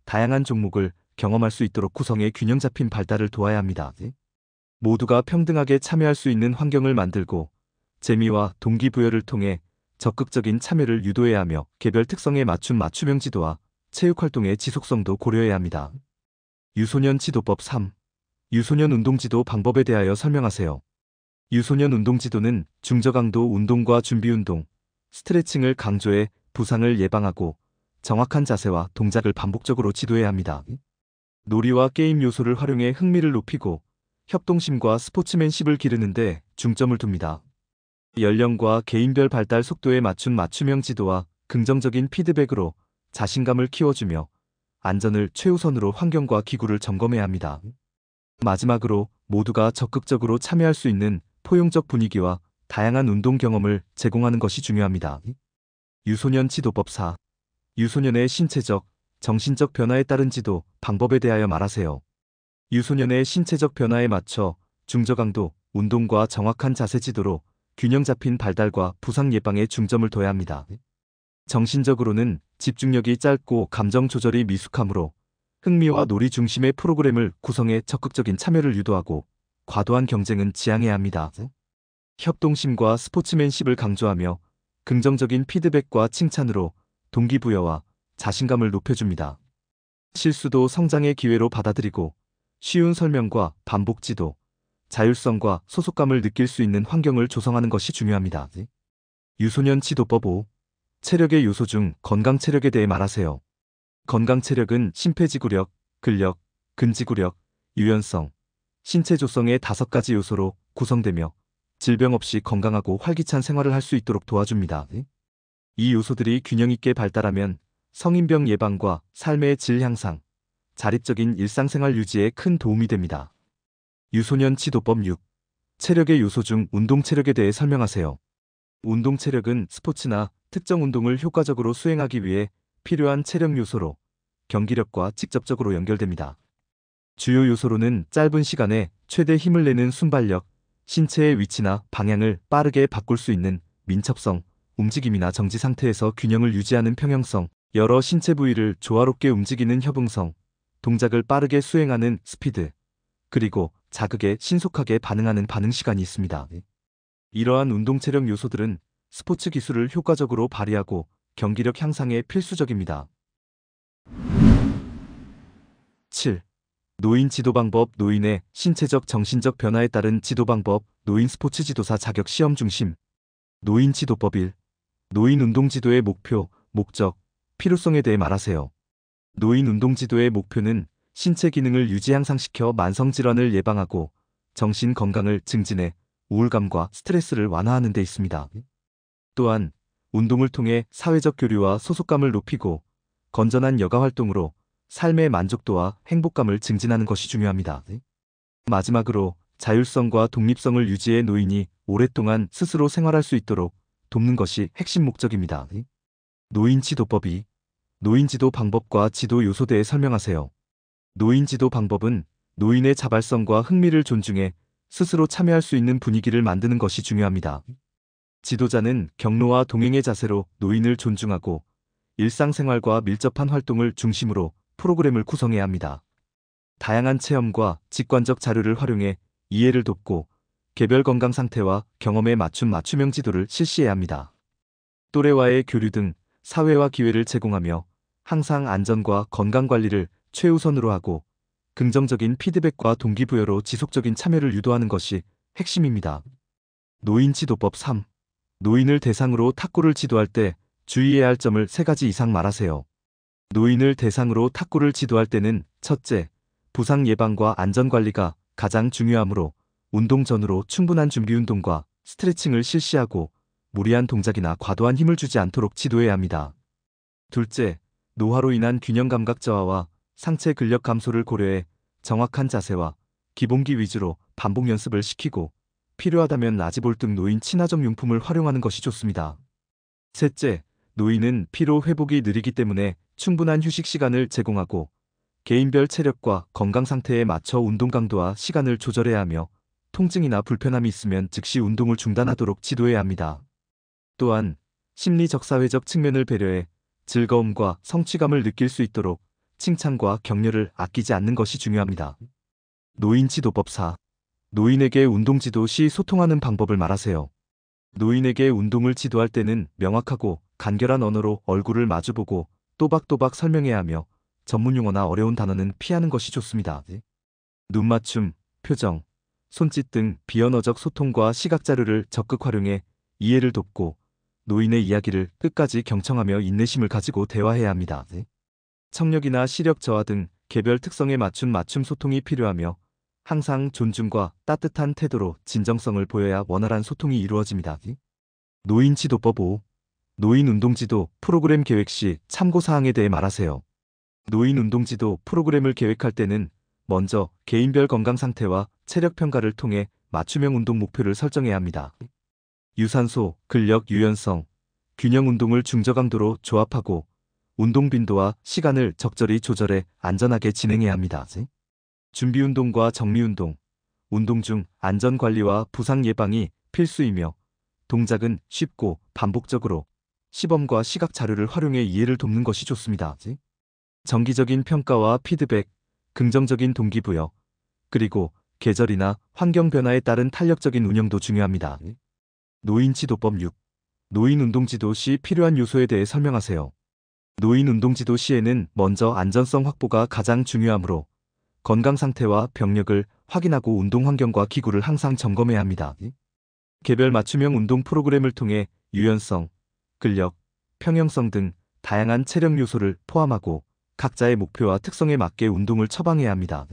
다양한 종목을 경험할 수 있도록 구성해 균형 잡힌 발달을 도와야 합니다. 모두가 평등하게 참여할 수 있는 환경을 만들고 재미와 동기부여를 통해 적극적인 참여를 유도해야 하며 개별 특성에 맞춘 맞춤형 지도와 체육 활동의 지속성도 고려해야 합니다. 유소년 지도법 3. 유소년 운동 지도 방법에 대하여 설명하세요. 유소년 운동 지도는 중저강도 운동과 준비 운동, 스트레칭을 강조해 부상을 예방하고 정확한 자세와 동작을 반복적으로 지도해야 합니다. 놀이와 게임 요소를 활용해 흥미를 높이고 협동심과 스포츠맨십을 기르는 데 중점을 둡니다. 연령과 개인별 발달 속도에 맞춘 맞춤형 지도와 긍정적인 피드백으로 자신감을 키워주며 안전을 최우선으로 환경과 기구를 점검해야 합니다. 마지막으로 모두가 적극적으로 참여할 수 있는 포용적 분위기와 다양한 운동 경험을 제공하는 것이 중요합니다. 유소년 지도법 4. 유소년의 신체적, 정신적 변화에 따른 지도 방법에 대하여 말하세요. 유소년의 신체적 변화에 맞춰 중저강도 운동과 정확한 자세 지도로 균형 잡힌 발달과 부상 예방에 중점을 둬야 합니다. 정신적으로는 집중력이 짧고 감정 조절이 미숙하므로 흥미와 놀이 중심의 프로그램을 구성해 적극적인 참여를 유도하고 과도한 경쟁은 지양해야 합니다. 협동심과 스포츠맨십을 강조하며 긍정적인 피드백과 칭찬으로 동기부여와 자신감을 높여줍니다. 실수도 성장의 기회로 받아들이고 쉬운 설명과 반복 지도, 자율성과 소속감을 느낄 수 있는 환경을 조성하는 것이 중요합니다. 유소년 지도법 5. 체력의 요소 중 건강 체력에 대해 말하세요. 건강 체력은 심폐지구력, 근력, 근지구력, 유연성, 신체 조성의 5가지 요소로 구성되며 질병 없이 건강하고 활기찬 생활을 할 수 있도록 도와줍니다. 이 요소들이 균형 있게 발달하면 성인병 예방과 삶의 질 향상, 자립적인 일상생활 유지에 큰 도움이 됩니다. 유소년 지도법 6. 체력의 요소 중 운동 체력에 대해 설명하세요. 운동 체력은 스포츠나 특정 운동을 효과적으로 수행하기 위해 필요한 체력 요소로 경기력과 직접적으로 연결됩니다. 주요 요소로는 짧은 시간에 최대 힘을 내는 순발력, 신체의 위치나 방향을 빠르게 바꿀 수 있는 민첩성, 움직임이나 정지 상태에서 균형을 유지하는 평형성, 여러 신체 부위를 조화롭게 움직이는 협응성, 동작을 빠르게 수행하는 스피드, 그리고 자극에 신속하게 반응하는 반응 시간이 있습니다. 이러한 운동 체력 요소들은 스포츠 기술을 효과적으로 발휘하고 경기력 향상에 필수적입니다. 7. 노인 지도 방법. 노인의 신체적 정신적 변화에 따른 지도 방법. 노인 스포츠 지도사 자격 시험 중심. 노인 지도법 1. 노인 운동 지도의 목표, 목적, 필요성에 대해 말하세요. 노인 운동 지도의 목표는 신체 기능을 유지 향상시켜 만성 질환을 예방하고 정신 건강을 증진해 우울감과 스트레스를 완화하는 데 있습니다. 또한 운동을 통해 사회적 교류와 소속감을 높이고 건전한 여가 활동으로 삶의 만족도와 행복감을 증진하는 것이 중요합니다. 마지막으로 자율성과 독립성을 유지해 노인이 오랫동안 스스로 생활할 수 있도록 돕는 것이 핵심 목적입니다. 노인 지도법 2. 노인 지도 방법과 지도 요소에 대해 설명하세요. 노인 지도 방법은 노인의 자발성과 흥미를 존중해 스스로 참여할 수 있는 분위기를 만드는 것이 중요합니다. 지도자는 경로와 동행의 자세로 노인을 존중하고 일상생활과 밀접한 활동을 중심으로 프로그램을 구성해야 합니다. 다양한 체험과 직관적 자료를 활용해 이해를 돕고 개별 건강 상태와 경험에 맞춘 맞춤형 지도를 실시해야 합니다. 또래와의 교류 등 사회화 기회를 제공하며 항상 안전과 건강 관리를 최우선으로 하고 긍정적인 피드백과 동기부여로 지속적인 참여를 유도하는 것이 핵심입니다. 노인 지도법 3. 노인을 대상으로 탁구를 지도할 때 주의해야 할 점을 3가지 이상 말하세요. 노인을 대상으로 탁구를 지도할 때는 첫째, 부상 예방과 안전관리가 가장 중요하므로 운동 전후로 충분한 준비 운동과 스트레칭을 실시하고 무리한 동작이나 과도한 힘을 주지 않도록 지도해야 합니다. 둘째, 노화로 인한 균형 감각 저하와 상체 근력 감소를 고려해 정확한 자세와 기본기 위주로 반복 연습을 시키고 필요하다면 라지볼 등 노인 친화적 용품을 활용하는 것이 좋습니다. 셋째, 노인은 피로 회복이 느리기 때문에 충분한 휴식 시간을 제공하고 개인별 체력과 건강 상태에 맞춰 운동 강도와 시간을 조절해야 하며 통증이나 불편함이 있으면 즉시 운동을 중단하도록 지도해야 합니다. 또한 심리적 사회적 측면을 배려해 즐거움과 성취감을 느낄 수 있도록 칭찬과 격려를 아끼지 않는 것이 중요합니다. 노인 지도법 4. 노인에게 운동 지도 시 소통하는 방법을 말하세요. 노인에게 운동을 지도할 때는 명확하고 간결한 언어로 얼굴을 마주보고 또박또박 설명해야 하며 전문 용어나 어려운 단어는 피하는 것이 좋습니다. 눈맞춤, 표정, 손짓 등 비언어적 소통과 시각 자료를 적극 활용해 이해를 돕고 노인의 이야기를 끝까지 경청하며 인내심을 가지고 대화해야 합니다. 청력이나 시력 저하 등 개별 특성에 맞춘 맞춤 소통이 필요하며 항상 존중과 따뜻한 태도로 진정성을 보여야 원활한 소통이 이루어집니다. 노인 지도법 5. 노인 운동지도 프로그램 계획 시 참고사항에 대해 말하세요. 노인 운동지도 프로그램을 계획할 때는 먼저 개인별 건강 상태와 체력 평가를 통해 맞춤형 운동 목표를 설정해야 합니다. 유산소, 근력, 유연성, 균형 운동을 중저강도로 조합하고 운동 빈도와 시간을 적절히 조절해 안전하게 진행해야 합니다. 준비 운동과 정리 운동, 운동 중 안전 관리와 부상 예방이 필수이며 동작은 쉽고 반복적으로 시범과 시각 자료를 활용해 이해를 돕는 것이 좋습니다. 정기적인 평가와 피드백, 긍정적인 동기부여, 그리고 계절이나 환경 변화에 따른 탄력적인 운영도 중요합니다. 노인 지도법 6. 노인 운동 지도 시 필요한 요소에 대해 설명하세요. 노인 운동 지도 시에는 먼저 안전성 확보가 가장 중요하므로 건강 상태와 병력을 확인하고 운동 환경과 기구를 항상 점검해야 합니다. 개별 맞춤형 운동 프로그램을 통해 유연성, 근력, 평형성 등 다양한 체력 요소를 포함하고 각자의 목표와 특성에 맞게 운동을 처방해야 합니다.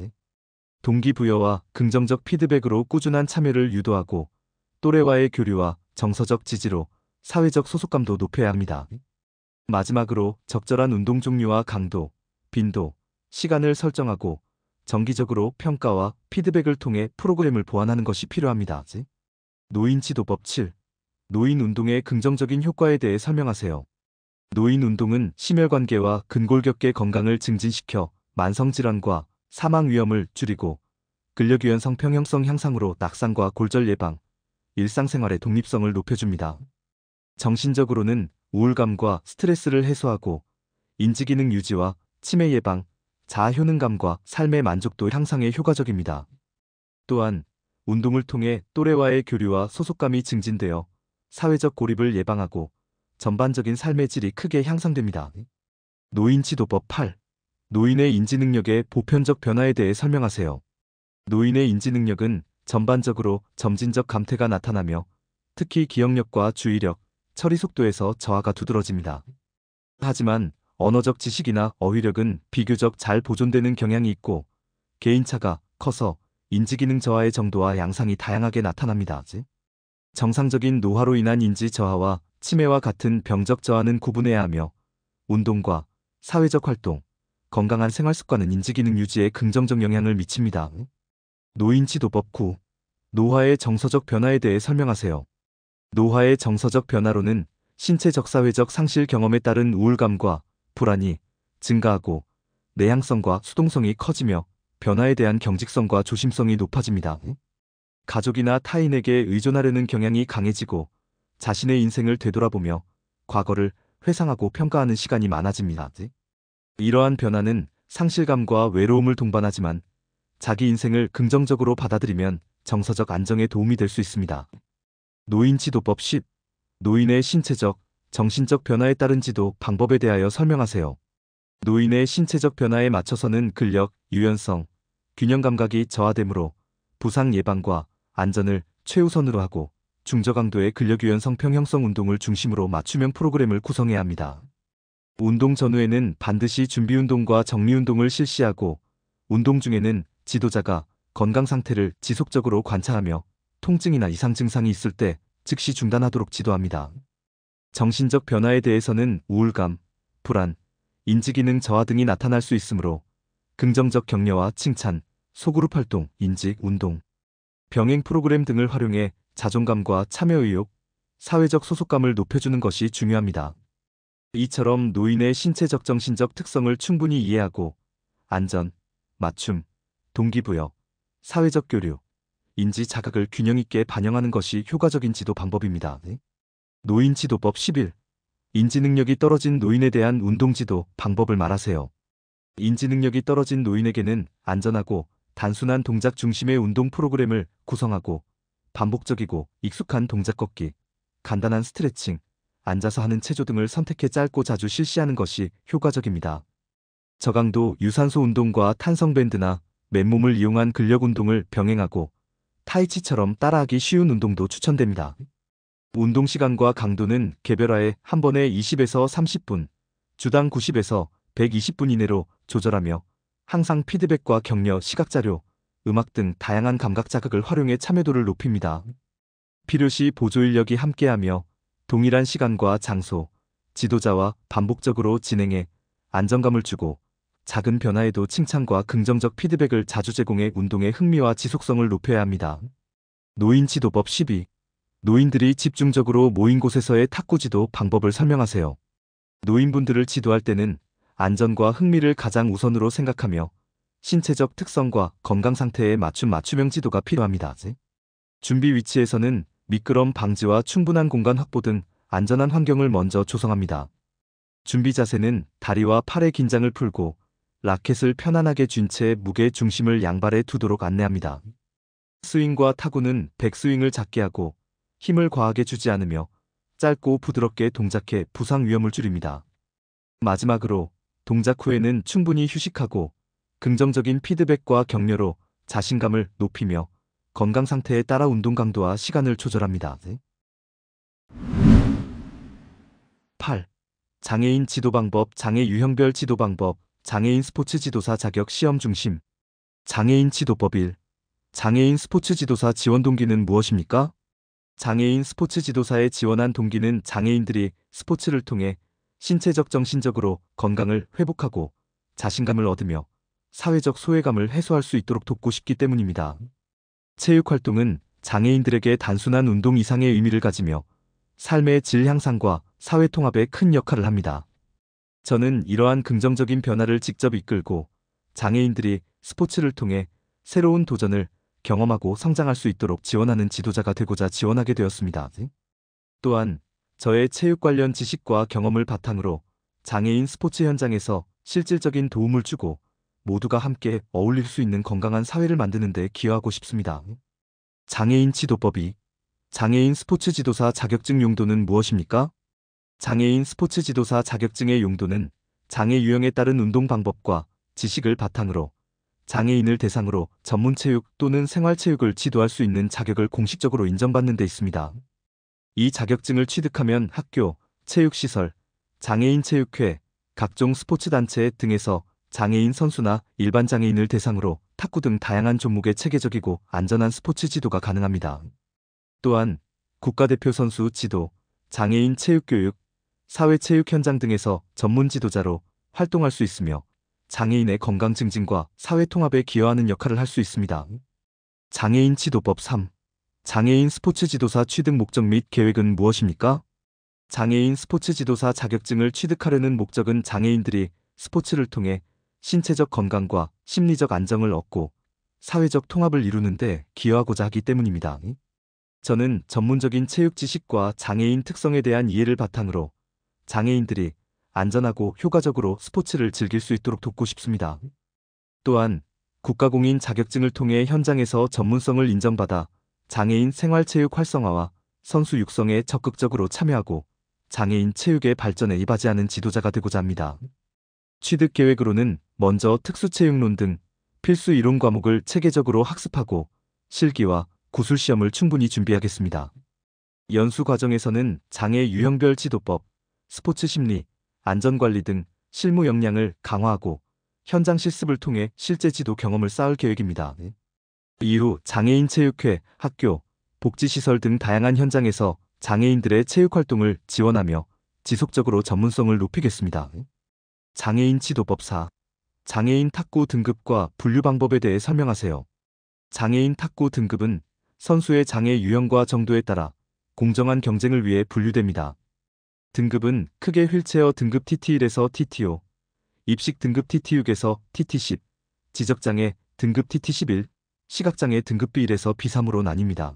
동기부여와 긍정적 피드백으로 꾸준한 참여를 유도하고 또래와의 교류와 정서적 지지로 사회적 소속감도 높여야 합니다. 마지막으로 적절한 운동 종류와 강도, 빈도, 시간을 설정하고 정기적으로 평가와 피드백을 통해 프로그램을 보완하는 것이 필요합니다. 노인 지도법 7. 노인 운동의 긍정적인 효과에 대해 설명하세요. 노인 운동은 심혈관계와 근골격계 건강을 증진시켜 만성질환과 사망 위험을 줄이고 근력유연성 평형성 향상으로 낙상과 골절 예방, 일상생활의 독립성을 높여줍니다. 정신적으로는 우울감과 스트레스를 해소하고 인지기능 유지와 치매 예방, 자아 효능감과 삶의 만족도 향상에 효과적입니다. 또한 운동을 통해 또래와의 교류와 소속감이 증진되어 사회적 고립을 예방하고 전반적인 삶의 질이 크게 향상됩니다. 노인 지도법 8. 노인의 인지능력의 보편적 변화에 대해 설명하세요. 노인의 인지능력은 전반적으로 점진적 감퇴가 나타나며 특히 기억력과 주의력, 처리 속도에서 저하가 두드러집니다. 하지만 언어적 지식이나 어휘력은 비교적 잘 보존되는 경향이 있고 개인차가 커서 인지기능 저하의 정도와 양상이 다양하게 나타납니다. 정상적인 노화로 인한 인지 저하와 치매와 같은 병적 저하는 구분해야 하며 운동과 사회적 활동, 건강한 생활습관은 인지기능 유지에 긍정적 영향을 미칩니다. 노인 지도법 9. 노화의 정서적 변화에 대해 설명하세요. 노화의 정서적 변화로는 신체적 사회적 상실 경험에 따른 우울감과 불안이 증가하고 내향성과 수동성이 커지며 변화에 대한 경직성과 조심성이 높아집니다. 가족이나 타인에게 의존하려는 경향이 강해지고 자신의 인생을 되돌아보며 과거를 회상하고 평가하는 시간이 많아집니다. 이러한 변화는 상실감과 외로움을 동반하지만 자기 인생을 긍정적으로 받아들이면 정서적 안정에 도움이 될 수 있습니다. 노인 지도법 10. 노인의 신체적, 정신적 변화에 따른 지도 방법에 대하여 설명하세요. 노인의 신체적 변화에 맞춰서는 근력, 유연성, 균형 감각이 저하되므로 부상 예방과 안전을 최우선으로 하고 중저강도의 근력 유연성 평형성 운동을 중심으로 맞춤형 프로그램을 구성해야 합니다. 운동 전후에는 반드시 준비운동과 정리운동을 실시하고 운동 중에는 지도자가 건강 상태를 지속적으로 관찰하며 통증이나 이상 증상이 있을 때 즉시 중단하도록 지도합니다. 정신적 변화에 대해서는 우울감, 불안, 인지기능 저하 등이 나타날 수 있으므로 긍정적 격려와 칭찬, 소그룹 활동, 인지, 운동, 병행 프로그램 등을 활용해 자존감과 참여 의욕, 사회적 소속감을 높여주는 것이 중요합니다. 이처럼 노인의 신체적 정신적 특성을 충분히 이해하고 안전, 맞춤, 동기부여, 사회적 교류, 인지 자각을 균형 있게 반영하는 것이 효과적인 지도 방법입니다. 노인 지도법 11. 인지능력이 떨어진 노인에 대한 운동지도 방법을 말하세요. 인지능력이 떨어진 노인에게는 안전하고 단순한 동작 중심의 운동 프로그램을 구성하고 반복적이고 익숙한 동작 걷기, 간단한 스트레칭, 앉아서 하는 체조 등을 선택해 짧고 자주 실시하는 것이 효과적입니다. 저강도 유산소 운동과 탄성밴드나 맨몸을 이용한 근력 운동을 병행하고 타이치처럼 따라하기 쉬운 운동도 추천됩니다. 운동 시간과 강도는 개별화해 한 번에 20에서 30분, 주당 90에서 120분 이내로 조절하며 항상 피드백과 격려, 시각자료, 음악 등 다양한 감각 자극을 활용해 참여도를 높입니다. 필요시 보조 인력이 함께하며 동일한 시간과 장소, 지도자와 반복적으로 진행해 안정감을 주고 작은 변화에도 칭찬과 긍정적 피드백을 자주 제공해 운동의 흥미와 지속성을 높여야 합니다. 노인 지도법 12. 노인들이 집중적으로 모인 곳에서의 탁구 지도 방법을 설명하세요. 노인분들을 지도할 때는 안전과 흥미를 가장 우선으로 생각하며 신체적 특성과 건강 상태에 맞춘 맞춤형 지도가 필요합니다. 준비 위치에서는 미끄럼 방지와 충분한 공간 확보 등 안전한 환경을 먼저 조성합니다. 준비 자세는 다리와 팔의 긴장을 풀고 라켓을 편안하게 쥔 채 무게 중심을 양발에 두도록 안내합니다. 스윙과 타구는 백스윙을 작게 하고 힘을 과하게 주지 않으며 짧고 부드럽게 동작해 부상 위험을 줄입니다. 마지막으로 동작 후에는 충분히 휴식하고 긍정적인 피드백과 격려로 자신감을 높이며 건강 상태에 따라 운동 강도와 시간을 조절합니다. 8. 장애인 지도 방법, 장애 유형별 지도 방법, 장애인 스포츠 지도사 자격 시험 중심. 장애인 지도법 1. 장애인 스포츠 지도사 지원 동기는 무엇입니까? 장애인 스포츠 지도사에 지원한 동기는 장애인들이 스포츠를 통해 신체적 정신적으로 건강을 회복하고 자신감을 얻으며 사회적 소외감을 해소할 수 있도록 돕고 싶기 때문입니다. 체육활동은 장애인들에게 단순한 운동 이상의 의미를 가지며 삶의 질 향상과 사회 통합에 큰 역할을 합니다. 저는 이러한 긍정적인 변화를 직접 이끌고 장애인들이 스포츠를 통해 새로운 도전을 경험하고 성장할 수 있도록 지원하는 지도자가 되고자 지원하게 되었습니다. 또한 저의 체육 관련 지식과 경험을 바탕으로 장애인 스포츠 현장에서 실질적인 도움을 주고 모두가 함께 어울릴 수 있는 건강한 사회를 만드는 데 기여하고 싶습니다. 장애인 지도법이 장애인 스포츠 지도사 자격증 용도는 무엇입니까? 장애인 스포츠 지도사 자격증의 용도는 장애 유형에 따른 운동 방법과 지식을 바탕으로 장애인을 대상으로 전문체육 또는 생활체육을 지도할 수 있는 자격을 공식적으로 인정받는 데 있습니다. 이 자격증을 취득하면 학교, 체육시설, 장애인 체육회, 각종 스포츠단체 등에서 장애인 선수나 일반 장애인을 대상으로 탁구 등 다양한 종목의 체계적이고 안전한 스포츠 지도가 가능합니다. 또한 국가대표 선수 지도, 장애인 체육교육, 사회체육 현장 등에서 전문 지도자로 활동할 수 있으며 장애인의 건강 증진과 사회 통합에 기여하는 역할을 할 수 있습니다. 장애인 지도법 3. 장애인 스포츠 지도사 취득 목적 및 계획은 무엇입니까? 장애인 스포츠 지도사 자격증을 취득하려는 목적은 장애인들이 스포츠를 통해 신체적 건강과 심리적 안정을 얻고 사회적 통합을 이루는 데 기여하고자 하기 때문입니다. 저는 전문적인 체육 지식과 장애인 특성에 대한 이해를 바탕으로 장애인들이 안전하고 효과적으로 스포츠를 즐길 수 있도록 돕고 싶습니다. 또한 국가공인 자격증을 통해 현장에서 전문성을 인정받아 장애인 생활체육 활성화와 선수 육성에 적극적으로 참여하고 장애인 체육의 발전에 이바지하는 지도자가 되고자 합니다. 취득 계획으로는 먼저 특수체육론 등 필수 이론 과목을 체계적으로 학습하고 실기와 구술시험을 충분히 준비하겠습니다. 연수 과정에서는 장애 유형별 지도법, 스포츠 심리, 안전관리 등 실무 역량을 강화하고 현장 실습을 통해 실제 지도 경험을 쌓을 계획입니다. 이후 장애인 체육회, 학교, 복지시설 등 다양한 현장에서 장애인들의 체육활동을 지원하며 지속적으로 전문성을 높이겠습니다. 장애인 지도법 4. 장애인 탁구 등급과 분류 방법에 대해 설명하세요. 장애인 탁구 등급은 선수의 장애 유형과 정도에 따라 공정한 경쟁을 위해 분류됩니다. 등급은 크게 휠체어 등급 TT1에서 TT5, 입식 등급 TT6에서 TT10, 지적장애 등급 TT11, 시각장애 등급 B1에서 B3으로 나뉩니다.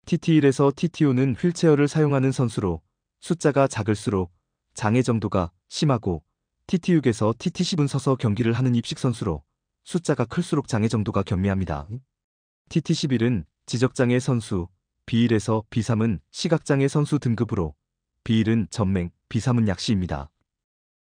TT1에서 TT5는 휠체어를 사용하는 선수로 숫자가 작을수록 장애 정도가 심하고 TT6에서 TT10은 서서 경기를 하는 입식 선수로 숫자가 클수록 장애 정도가 경미합니다. TT11은 지적장애 선수, B1에서 B3은 시각장애 선수 등급으로 B1은 전맹, B3은 약시입니다.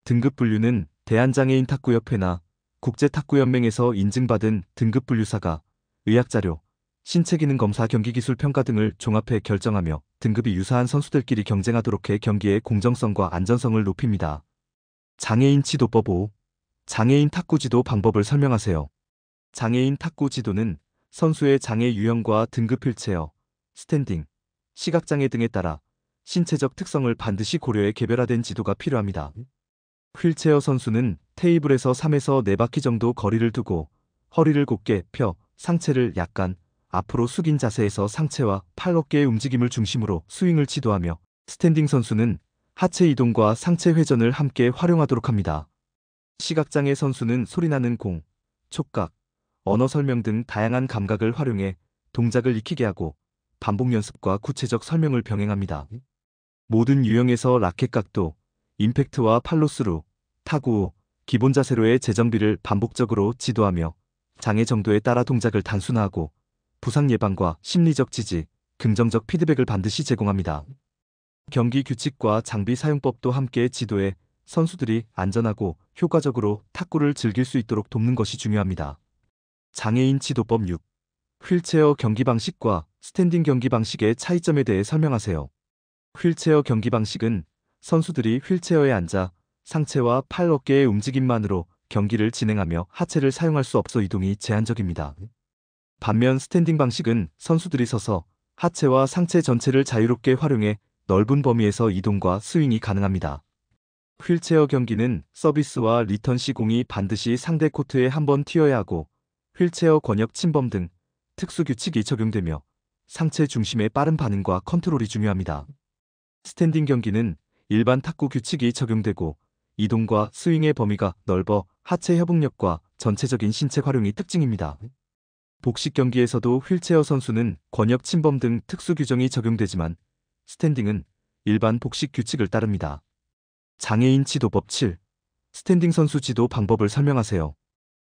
등급 분류는 대한장애인 탁구협회나 국제탁구연맹에서 인증받은 등급 분류사가 의학자료, 신체기능 검사 경기기술 평가 등을 종합해 결정하며 등급이 유사한 선수들끼리 경쟁하도록 해 경기의 공정성과 안전성을 높입니다. 장애인 지도법 5. 장애인 탁구 지도 방법을 설명하세요. 장애인 탁구 지도는 선수의 장애 유형과 등급 휠체어, 스탠딩, 시각장애 등에 따라 신체적 특성을 반드시 고려해 개별화된 지도가 필요합니다. 휠체어 선수는 테이블에서 3에서 4바퀴 정도 거리를 두고 허리를 곧게 펴 상체를 약간 앞으로 숙인 자세에서 상체와 팔 어깨의 움직임을 중심으로 스윙을 지도하며 스탠딩 선수는 하체 이동과 상체 회전을 함께 활용하도록 합니다. 시각장애 선수는 소리나는 공, 촉각, 언어 설명 등 다양한 감각을 활용해 동작을 익히게 하고 반복 연습과 구체적 설명을 병행합니다. 모든 유형에서 라켓 각도, 임팩트와 팔로스루, 타구, 기본 자세로의 재정비를 반복적으로 지도하며 장애 정도에 따라 동작을 단순화하고 부상 예방과 심리적 지지, 긍정적 피드백을 반드시 제공합니다. 경기 규칙과 장비 사용법도 함께 지도해 선수들이 안전하고 효과적으로 탁구를 즐길 수 있도록 돕는 것이 중요합니다. 장애인 지도법 6. 휠체어 경기 방식과 스탠딩 경기 방식의 차이점에 대해 설명하세요. 휠체어 경기 방식은 선수들이 휠체어에 앉아 상체와 팔 어깨의 움직임만으로 경기를 진행하며 하체를 사용할 수 없어 이동이 제한적입니다. 반면 스탠딩 방식은 선수들이 서서 하체와 상체 전체를 자유롭게 활용해 넓은 범위에서 이동과 스윙이 가능합니다. 휠체어 경기는 서비스와 리턴 시 공이 반드시 상대 코트에 한 번 튀어야 하고 휠체어 권역 침범 등 특수 규칙이 적용되며 상체 중심의 빠른 반응과 컨트롤이 중요합니다. 스탠딩 경기는 일반 탁구 규칙이 적용되고 이동과 스윙의 범위가 넓어 하체 협응력과 전체적인 신체 활용이 특징입니다. 복식 경기에서도 휠체어 선수는 권역 침범 등 특수 규정이 적용되지만 스탠딩은 일반 복식 규칙을 따릅니다. 장애인 지도법 7. 스탠딩 선수 지도 방법을 설명하세요.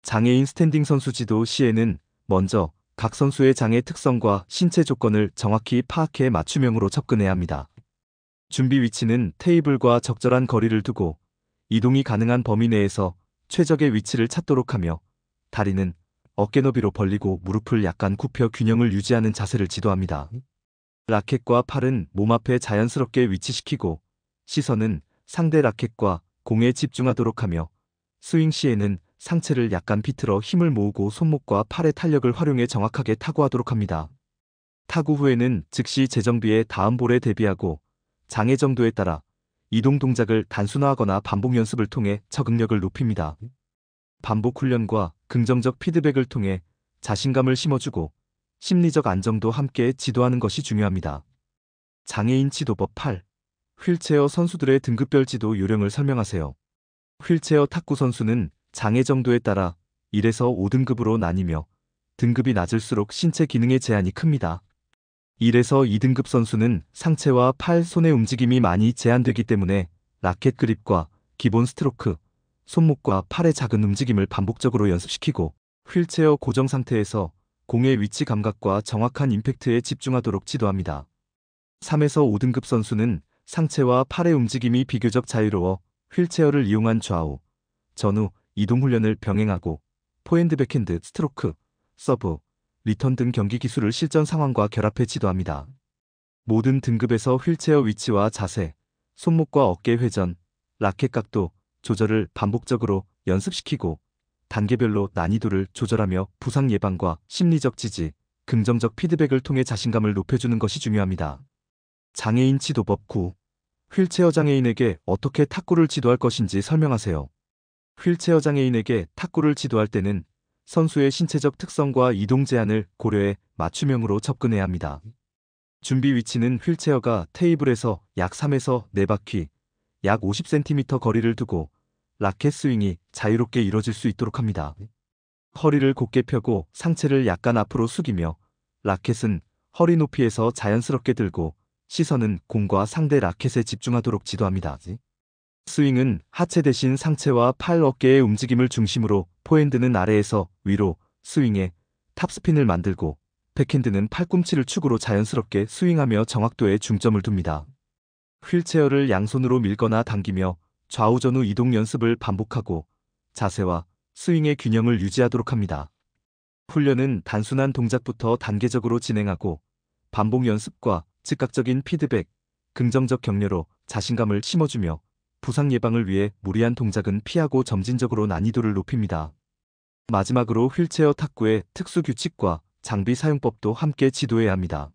장애인 스탠딩 선수 지도 시에는 먼저 각 선수의 장애 특성과 신체 조건을 정확히 파악해 맞춤형으로 접근해야 합니다. 준비 위치는 테이블과 적절한 거리를 두고 이동이 가능한 범위 내에서 최적의 위치를 찾도록 하며 다리는 어깨 너비로 벌리고 무릎을 약간 굽혀 균형을 유지하는 자세를 지도합니다. 라켓과 팔은 몸 앞에 자연스럽게 위치시키고 시선은 상대 라켓과 공에 집중하도록 하며 스윙 시에는 상체를 약간 비틀어 힘을 모으고 손목과 팔의 탄력을 활용해 정확하게 타구하도록 합니다. 타구 후에는 즉시 재정비해 다음 볼에 대비하고 장애 정도에 따라 이동 동작을 단순화하거나 반복 연습을 통해 적응력을 높입니다. 반복 훈련과 긍정적 피드백을 통해 자신감을 심어주고 심리적 안정도 함께 지도하는 것이 중요합니다. 장애인 지도법 8. 휠체어 선수들의 등급별 지도 요령을 설명하세요. 휠체어 탁구 선수는 장애 정도에 따라 1에서 5등급으로 나뉘며 등급이 낮을수록 신체 기능의 제한이 큽니다. 1에서 2등급 선수는 상체와 팔, 손의 움직임이 많이 제한되기 때문에 라켓 그립과 기본 스트로크, 손목과 팔의 작은 움직임을 반복적으로 연습시키고 휠체어 고정 상태에서 공의 위치 감각과 정확한 임팩트에 집중하도록 지도합니다. 3에서 5등급 선수는 상체와 팔의 움직임이 비교적 자유로워 휠체어를 이용한 좌우, 전후, 이동 훈련을 병행하고 포핸드 백핸드, 스트로크, 서브, 리턴 등 경기 기술을 실전 상황과 결합해 지도합니다. 모든 등급에서 휠체어 위치와 자세, 손목과 어깨 회전, 라켓 각도 조절을 반복적으로 연습시키고 단계별로 난이도를 조절하며 부상 예방과 심리적 지지, 긍정적 피드백을 통해 자신감을 높여주는 것이 중요합니다. 장애인 지도법 9. 휠체어 장애인에게 어떻게 탁구를 지도할 것인지 설명하세요. 휠체어 장애인에게 탁구를 지도할 때는 선수의 신체적 특성과 이동 제한을 고려해 맞춤형으로 접근해야 합니다. 준비 위치는 휠체어가 테이블에서 약 3에서 4바퀴, 약 50cm 거리를 두고 라켓 스윙이 자유롭게 이뤄질 수 있도록 합니다. 허리를 곧게 펴고 상체를 약간 앞으로 숙이며 라켓은 허리 높이에서 자연스럽게 들고 시선은 공과 상대 라켓에 집중하도록 지도합니다. 스윙은 하체 대신 상체와 팔, 어깨의 움직임을 중심으로 포핸드는 아래에서 위로 스윙해 탑스핀을 만들고 백핸드는 팔꿈치를 축으로 자연스럽게 스윙하며 정확도에 중점을 둡니다. 휠체어를 양손으로 밀거나 당기며 좌우 전후 이동 연습을 반복하고 자세와 스윙의 균형을 유지하도록 합니다. 훈련은 단순한 동작부터 단계적으로 진행하고 반복 연습과 즉각적인 피드백, 긍정적 격려로 자신감을 심어주며 부상 예방을 위해 무리한 동작은 피하고 점진적으로 난이도를 높입니다. 마지막으로 휠체어 탁구의 특수 규칙과 장비 사용법도 함께 지도해야 합니다.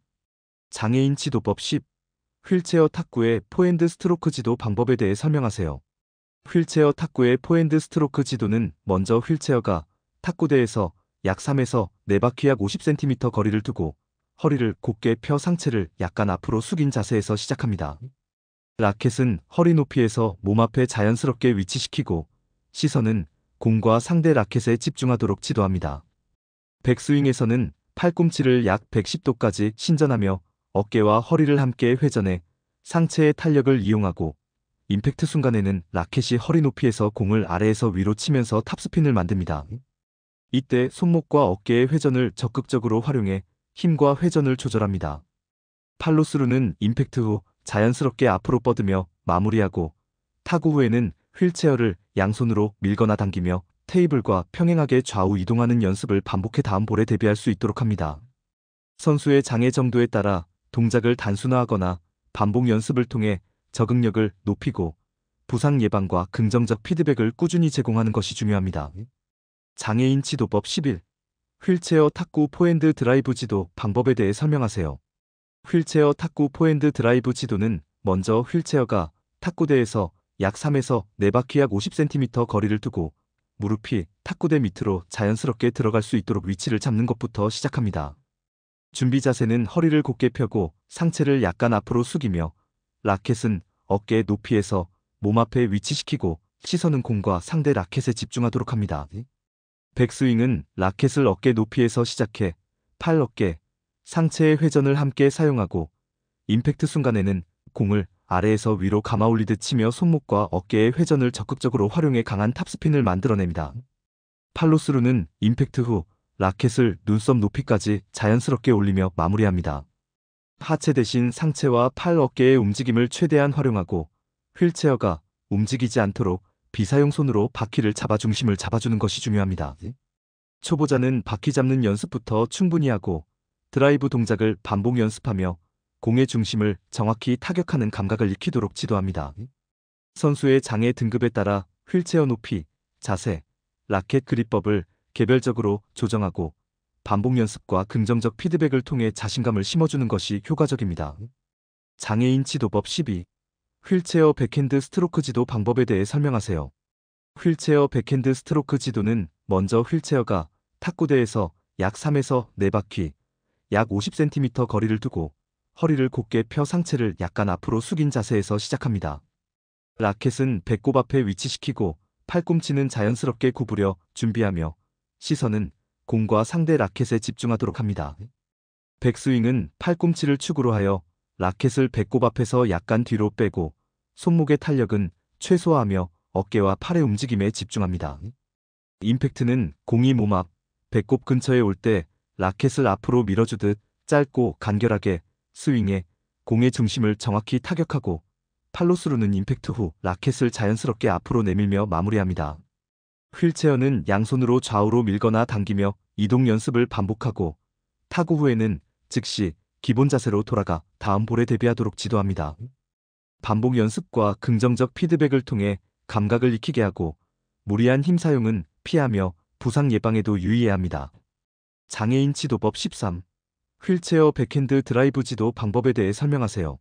장애인 지도법 10. 휠체어 탁구의 포핸드 스트로크 지도 방법에 대해 설명하세요. 휠체어 탁구의 포핸드 스트로크 지도는 먼저 휠체어가 탁구대에서 약 3에서 4바퀴 약 50cm 거리를 두고 허리를 곧게 펴 상체를 약간 앞으로 숙인 자세에서 시작합니다. 라켓은 허리 높이에서 몸 앞에 자연스럽게 위치시키고 시선은 공과 상대 라켓에 집중하도록 지도합니다. 백스윙에서는 팔꿈치를 약 110도까지 신전하며 어깨와 허리를 함께 회전해 상체의 탄력을 이용하고 임팩트 순간에는 라켓이 허리 높이에서 공을 아래에서 위로 치면서 탑스핀을 만듭니다. 이때 손목과 어깨의 회전을 적극적으로 활용해 힘과 회전을 조절합니다. 팔로스루는 임팩트 후 자연스럽게 앞으로 뻗으며 마무리하고 타구 후에는 휠체어를 양손으로 밀거나 당기며 테이블과 평행하게 좌우 이동하는 연습을 반복해 다음 볼에 대비할 수 있도록 합니다. 선수의 장애 정도에 따라 동작을 단순화하거나 반복 연습을 통해 적응력을 높이고 부상 예방과 긍정적 피드백을 꾸준히 제공하는 것이 중요합니다. 장애인 지도법 11. 휠체어 탁구 포핸드 드라이브 지도 방법에 대해 설명하세요. 휠체어 탁구 포핸드 드라이브 지도는 먼저 휠체어가 탁구대에서 약 3에서 4바퀴 약 50cm 거리를 두고 무릎이 탁구대 밑으로 자연스럽게 들어갈 수 있도록 위치를 잡는 것부터 시작합니다. 준비 자세는 허리를 곧게 펴고 상체를 약간 앞으로 숙이며 라켓은 어깨 높이에서 몸 앞에 위치시키고 시선은 공과 상대 라켓에 집중하도록 합니다. 백스윙은 라켓을 어깨 높이에서 시작해 팔, 어깨, 상체의 회전을 함께 사용하고 임팩트 순간에는 공을 아래에서 위로 감아 올리듯 치며 손목과 어깨의 회전을 적극적으로 활용해 강한 탑스핀을 만들어냅니다. 팔로스루는 임팩트 후 라켓을 눈썹 높이까지 자연스럽게 올리며 마무리합니다. 하체 대신 상체와 팔, 어깨의 움직임을 최대한 활용하고 휠체어가 움직이지 않도록 비사용 손으로 바퀴를 잡아 중심을 잡아주는 것이 중요합니다. 초보자는 바퀴 잡는 연습부터 충분히 하고 드라이브 동작을 반복 연습하며 공의 중심을 정확히 타격하는 감각을 익히도록 지도합니다. 선수의 장애 등급에 따라 휠체어 높이, 자세, 라켓 그립법을 개별적으로 조정하고 반복 연습과 긍정적 피드백을 통해 자신감을 심어주는 것이 효과적입니다. 장애인 지도법 12. 휠체어 백핸드 스트로크 지도 방법에 대해 설명하세요. 휠체어 백핸드 스트로크 지도는 먼저 휠체어가 탁구대에서 약 3에서 4바퀴, 약 50cm 거리를 두고 허리를 곧게 펴 상체를 약간 앞으로 숙인 자세에서 시작합니다. 라켓은 배꼽 앞에 위치시키고 팔꿈치는 자연스럽게 구부려 준비하며 시선은 공과 상대 라켓에 집중하도록 합니다. 백스윙은 팔꿈치를 축으로 하여 라켓을 배꼽 앞에서 약간 뒤로 빼고 손목의 탄력은 최소화하며 어깨와 팔의 움직임에 집중합니다. 임팩트는 공이 몸 앞, 배꼽 근처에 올 때 라켓을 앞으로 밀어주듯 짧고 간결하게 스윙해 공의 중심을 정확히 타격하고 팔로스루는 임팩트 후 라켓을 자연스럽게 앞으로 내밀며 마무리합니다. 휠체어는 양손으로 좌우로 밀거나 당기며 이동 연습을 반복하고 타구 후에는 즉시 기본 자세로 돌아가 다음 볼에 대비하도록 지도합니다. 반복 연습과 긍정적 피드백을 통해 감각을 익히게 하고 무리한 힘 사용은 피하며 부상 예방에도 유의해야 합니다. 장애인 지도법 13. 휠체어 백핸드 드라이브 지도 방법에 대해 설명하세요.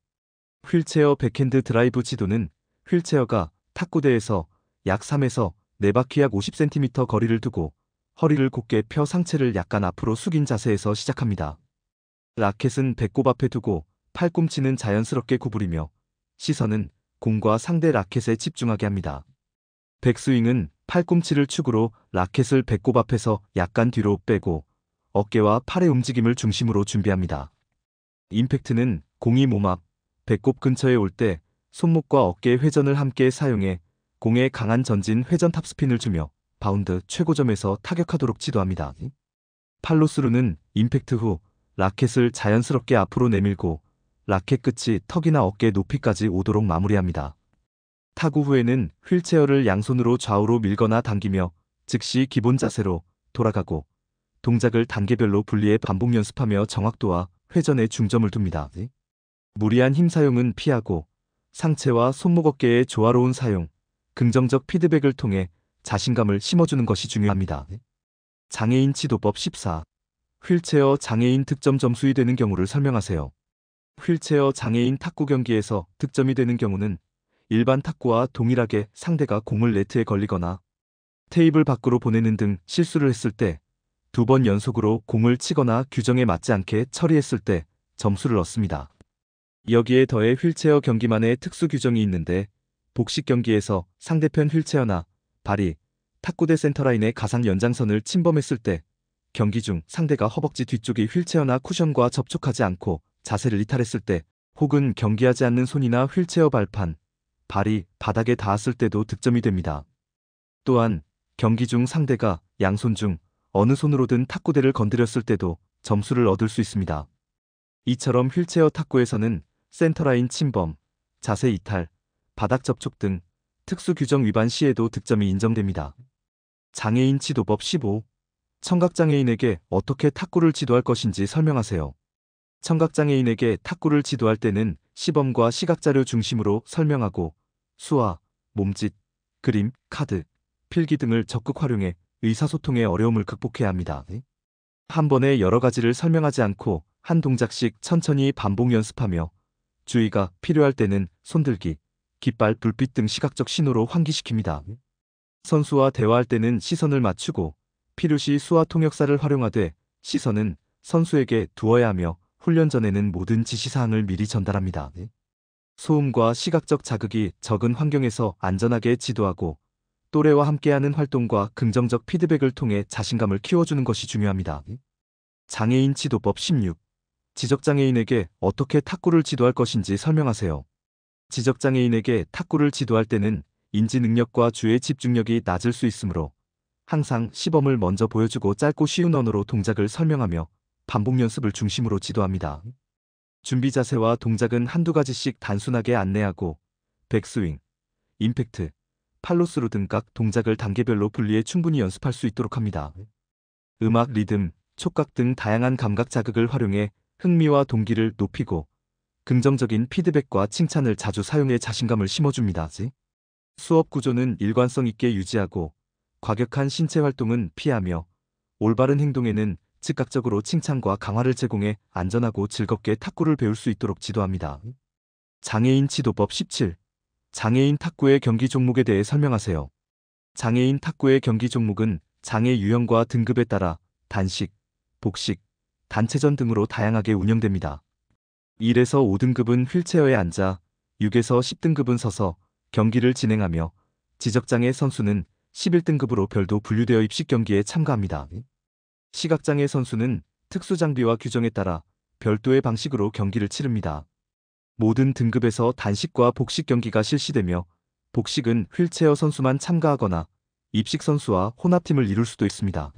휠체어 백핸드 드라이브 지도는 휠체어가 탁구대에서 약 3에서 4바퀴 약 50cm 거리를 두고 허리를 곧게 펴 상체를 약간 앞으로 숙인 자세에서 시작합니다. 라켓은 배꼽 앞에 두고 팔꿈치는 자연스럽게 구부리며 시선은 공과 상대 라켓에 집중하게 합니다. 백스윙은 팔꿈치를 축으로 라켓을 배꼽 앞에서 약간 뒤로 빼고 어깨와 팔의 움직임을 중심으로 준비합니다. 임팩트는 공이 몸 앞, 배꼽 근처에 올 때 손목과 어깨의 회전을 함께 사용해 공에 강한 전진 회전 탑스핀을 주며 바운드 최고점에서 타격하도록 지도합니다. 팔로스루는 임팩트 후 라켓을 자연스럽게 앞으로 내밀고 라켓 끝이 턱이나 어깨 높이까지 오도록 마무리합니다. 타구 후에는 휠체어를 양손으로 좌우로 밀거나 당기며 즉시 기본 자세로 돌아가고 동작을 단계별로 분리해 반복 연습하며 정확도와 회전에 중점을 둡니다. 무리한 힘 사용은 피하고 상체와 손목 어깨의 조화로운 사용, 긍정적 피드백을 통해 자신감을 심어주는 것이 중요합니다. 장애인 지도법 14. 휠체어 장애인 득점 점수이 되는 경우를 설명하세요. 휠체어 장애인 탁구 경기에서 득점이 되는 경우는 일반 탁구와 동일하게 상대가 공을 네트에 걸리거나 테이블 밖으로 보내는 등 실수를 했을 때 2번 연속으로 공을 치거나 규정에 맞지 않게 처리했을 때 점수를 얻습니다. 여기에 더해 휠체어 경기만의 특수 규정이 있는데 복식 경기에서 상대편 휠체어나 발이 탁구대 센터라인의 가상 연장선을 침범했을 때 경기 중 상대가 허벅지 뒤쪽이 휠체어나 쿠션과 접촉하지 않고 자세를 이탈했을 때 혹은 경기하지 않는 손이나 휠체어 발판, 발이 바닥에 닿았을 때도 득점이 됩니다. 또한 경기 중 상대가 양손 중 어느 손으로든 탁구대를 건드렸을 때도 점수를 얻을 수 있습니다. 이처럼 휠체어 탁구에서는 센터라인 침범, 자세 이탈, 바닥 접촉 등 특수 규정 위반 시에도 득점이 인정됩니다. 장애인 지도법 15. 청각장애인에게 어떻게 탁구를 지도할 것인지 설명하세요. 청각장애인에게 탁구를 지도할 때는 시범과 시각자료 중심으로 설명하고 수화, 몸짓, 그림, 카드, 필기 등을 적극 활용해 의사소통의 어려움을 극복해야 합니다. 한 번에 여러 가지를 설명하지 않고 한 동작씩 천천히 반복 연습하며 주의가 필요할 때는 손들기, 깃발, 불빛 등 시각적 신호로 환기시킵니다. 선수와 대화할 때는 시선을 맞추고 필요시 수화 통역사를 활용하되 시선은 선수에게 두어야 하며 훈련 전에는 모든 지시사항을 미리 전달합니다. 소음과 시각적 자극이 적은 환경에서 안전하게 지도하고 또래와 함께하는 활동과 긍정적 피드백을 통해 자신감을 키워주는 것이 중요합니다. 장애인 지도법 16. 지적장애인에게 어떻게 탁구를 지도할 것인지 설명하세요. 지적장애인에게 탁구를 지도할 때는 인지 능력과 주의 집중력이 낮을 수 있으므로 항상 시범을 먼저 보여주고 짧고 쉬운 언어로 동작을 설명하며 반복 연습을 중심으로 지도합니다. 준비 자세와 동작은 한두 가지씩 단순하게 안내하고 백스윙, 임팩트, 팔로스루 등 각 동작을 단계별로 분리해 충분히 연습할 수 있도록 합니다. 음악, 리듬, 촉각 등 다양한 감각 자극을 활용해 흥미와 동기를 높이고 긍정적인 피드백과 칭찬을 자주 사용해 자신감을 심어줍니다. 수업 구조는 일관성 있게 유지하고 과격한 신체 활동은 피하며 올바른 행동에는 즉각적으로 칭찬과 강화를 제공해 안전하고 즐겁게 탁구를 배울 수 있도록 지도합니다. 장애인 지도법 17. 장애인 탁구의 경기 종목에 대해 설명하세요. 장애인 탁구의 경기 종목은 장애 유형과 등급에 따라 단식, 복식, 단체전 등으로 다양하게 운영됩니다. 1에서 5등급은 휠체어에 앉아 6에서 10등급은 서서 경기를 진행하며 지적장애 선수는 11등급으로 별도 분류되어 입식 경기에 참가합니다. 시각장애 선수는 특수장비와 규정에 따라 별도의 방식으로 경기를 치릅니다. 모든 등급에서 단식과 복식 경기가 실시되며 복식은 휠체어 선수만 참가하거나 입식 선수와 혼합팀을 이룰 수도 있습니다.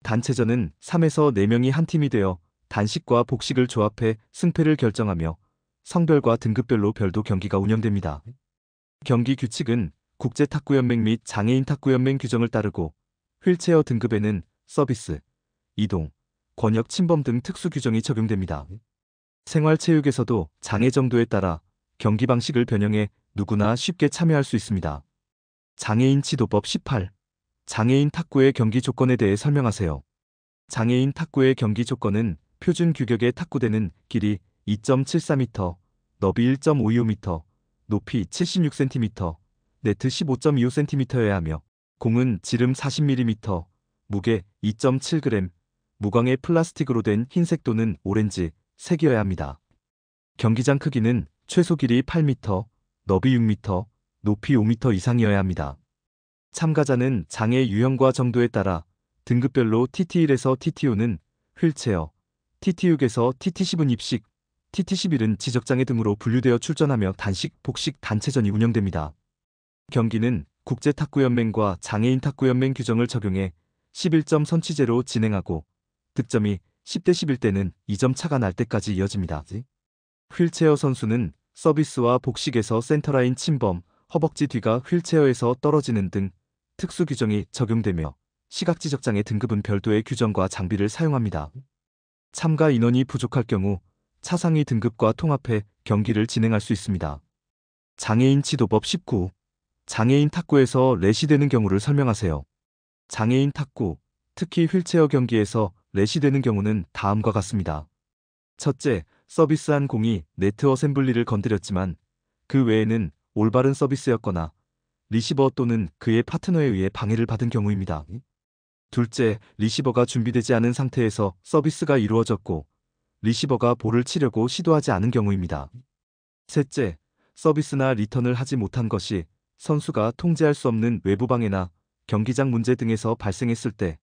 단체전은 3에서 4명이 한 팀이 되어 단식과 복식을 조합해 승패를 결정하며 성별과 등급별로 별도 경기가 운영됩니다. 경기 규칙은 국제탁구연맹 및 장애인 탁구연맹 규정을 따르고 휠체어 등급에는 서비스, 이동, 권역 침범 등 특수 규정이 적용됩니다. 생활체육에서도 장애 정도에 따라 경기 방식을 변형해 누구나 쉽게 참여할 수 있습니다. 장애인 지도법 18. 장애인 탁구의 경기 조건에 대해 설명하세요. 장애인 탁구의 경기 조건은 표준 규격의 탁구대는 길이 2.74m, 너비 1.525m, 높이 76cm, 네트 15.25cm여야 하며 공은 지름 40mm, 무게 2.7g, 무광의 플라스틱으로 된 흰색 또는 오렌지, 색이어야 합니다. 경기장 크기는 최소 길이 8m, 너비 6m, 높이 5m 이상이어야 합니다. 참가자는 장애 유형과 정도에 따라 등급별로 TT1에서 TT5는 휠체어, TT6에서 TT10은 입식, TT11은 지적장애 등으로 분류되어 출전하며 단식, 복식, 단체전이 운영됩니다. 경기는 국제탁구연맹과 장애인 탁구연맹 규정을 적용해 11점 선취제로 진행하고 득점이 10대 11대는 2점 차가 날 때까지 이어집니다. 휠체어 선수는 서비스와 복식에서 센터라인 침범, 허벅지 뒤가 휠체어에서 떨어지는 등 특수 규정이 적용되며 시각지적장애 등급은 별도의 규정과 장비를 사용합니다. 참가 인원이 부족할 경우 차상위 등급과 통합해 경기를 진행할 수 있습니다. 장애인 지도법 19. 장애인 탁구에서 렛이 되는 경우를 설명하세요. 장애인 탁구, 특히 휠체어 경기에서 렛이 되는 경우는 다음과 같습니다. 첫째, 서비스한 공이 네트 어셈블리를 건드렸지만 그 외에는 올바른 서비스였거나 리시버 또는 그의 파트너에 의해 방해를 받은 경우입니다. 둘째, 리시버가 준비되지 않은 상태에서 서비스가 이루어졌고 리시버가 볼을 치려고 시도하지 않은 경우입니다. 셋째, 서비스나 리턴을 하지 못한 것이 선수가 통제할 수 없는 외부 방해나 경기장 문제 등에서 발생했을 때,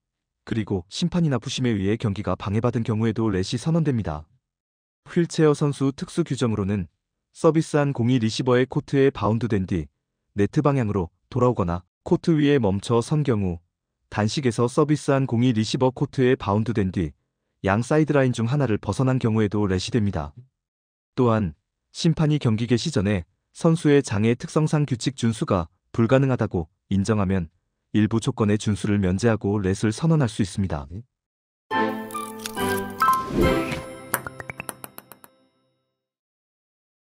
그리고 심판이나 부심에 의해 경기가 방해받은 경우에도 렛이 선언됩니다. 휠체어 선수 특수 규정으로는 서비스한 공이 리시버의 코트에 바운드된 뒤 네트 방향으로 돌아오거나 코트 위에 멈춰 선 경우, 단식에서 서비스한 공이 리시버 코트에 바운드된 뒤 양 사이드라인 중 하나를 벗어난 경우에도 렛이 됩니다. 또한 심판이 경기 개시 전에 선수의 장애 특성상 규칙 준수가 불가능하다고 인정하면 일부 조건의 준수를 면제하고 렛을 선언할 수 있습니다.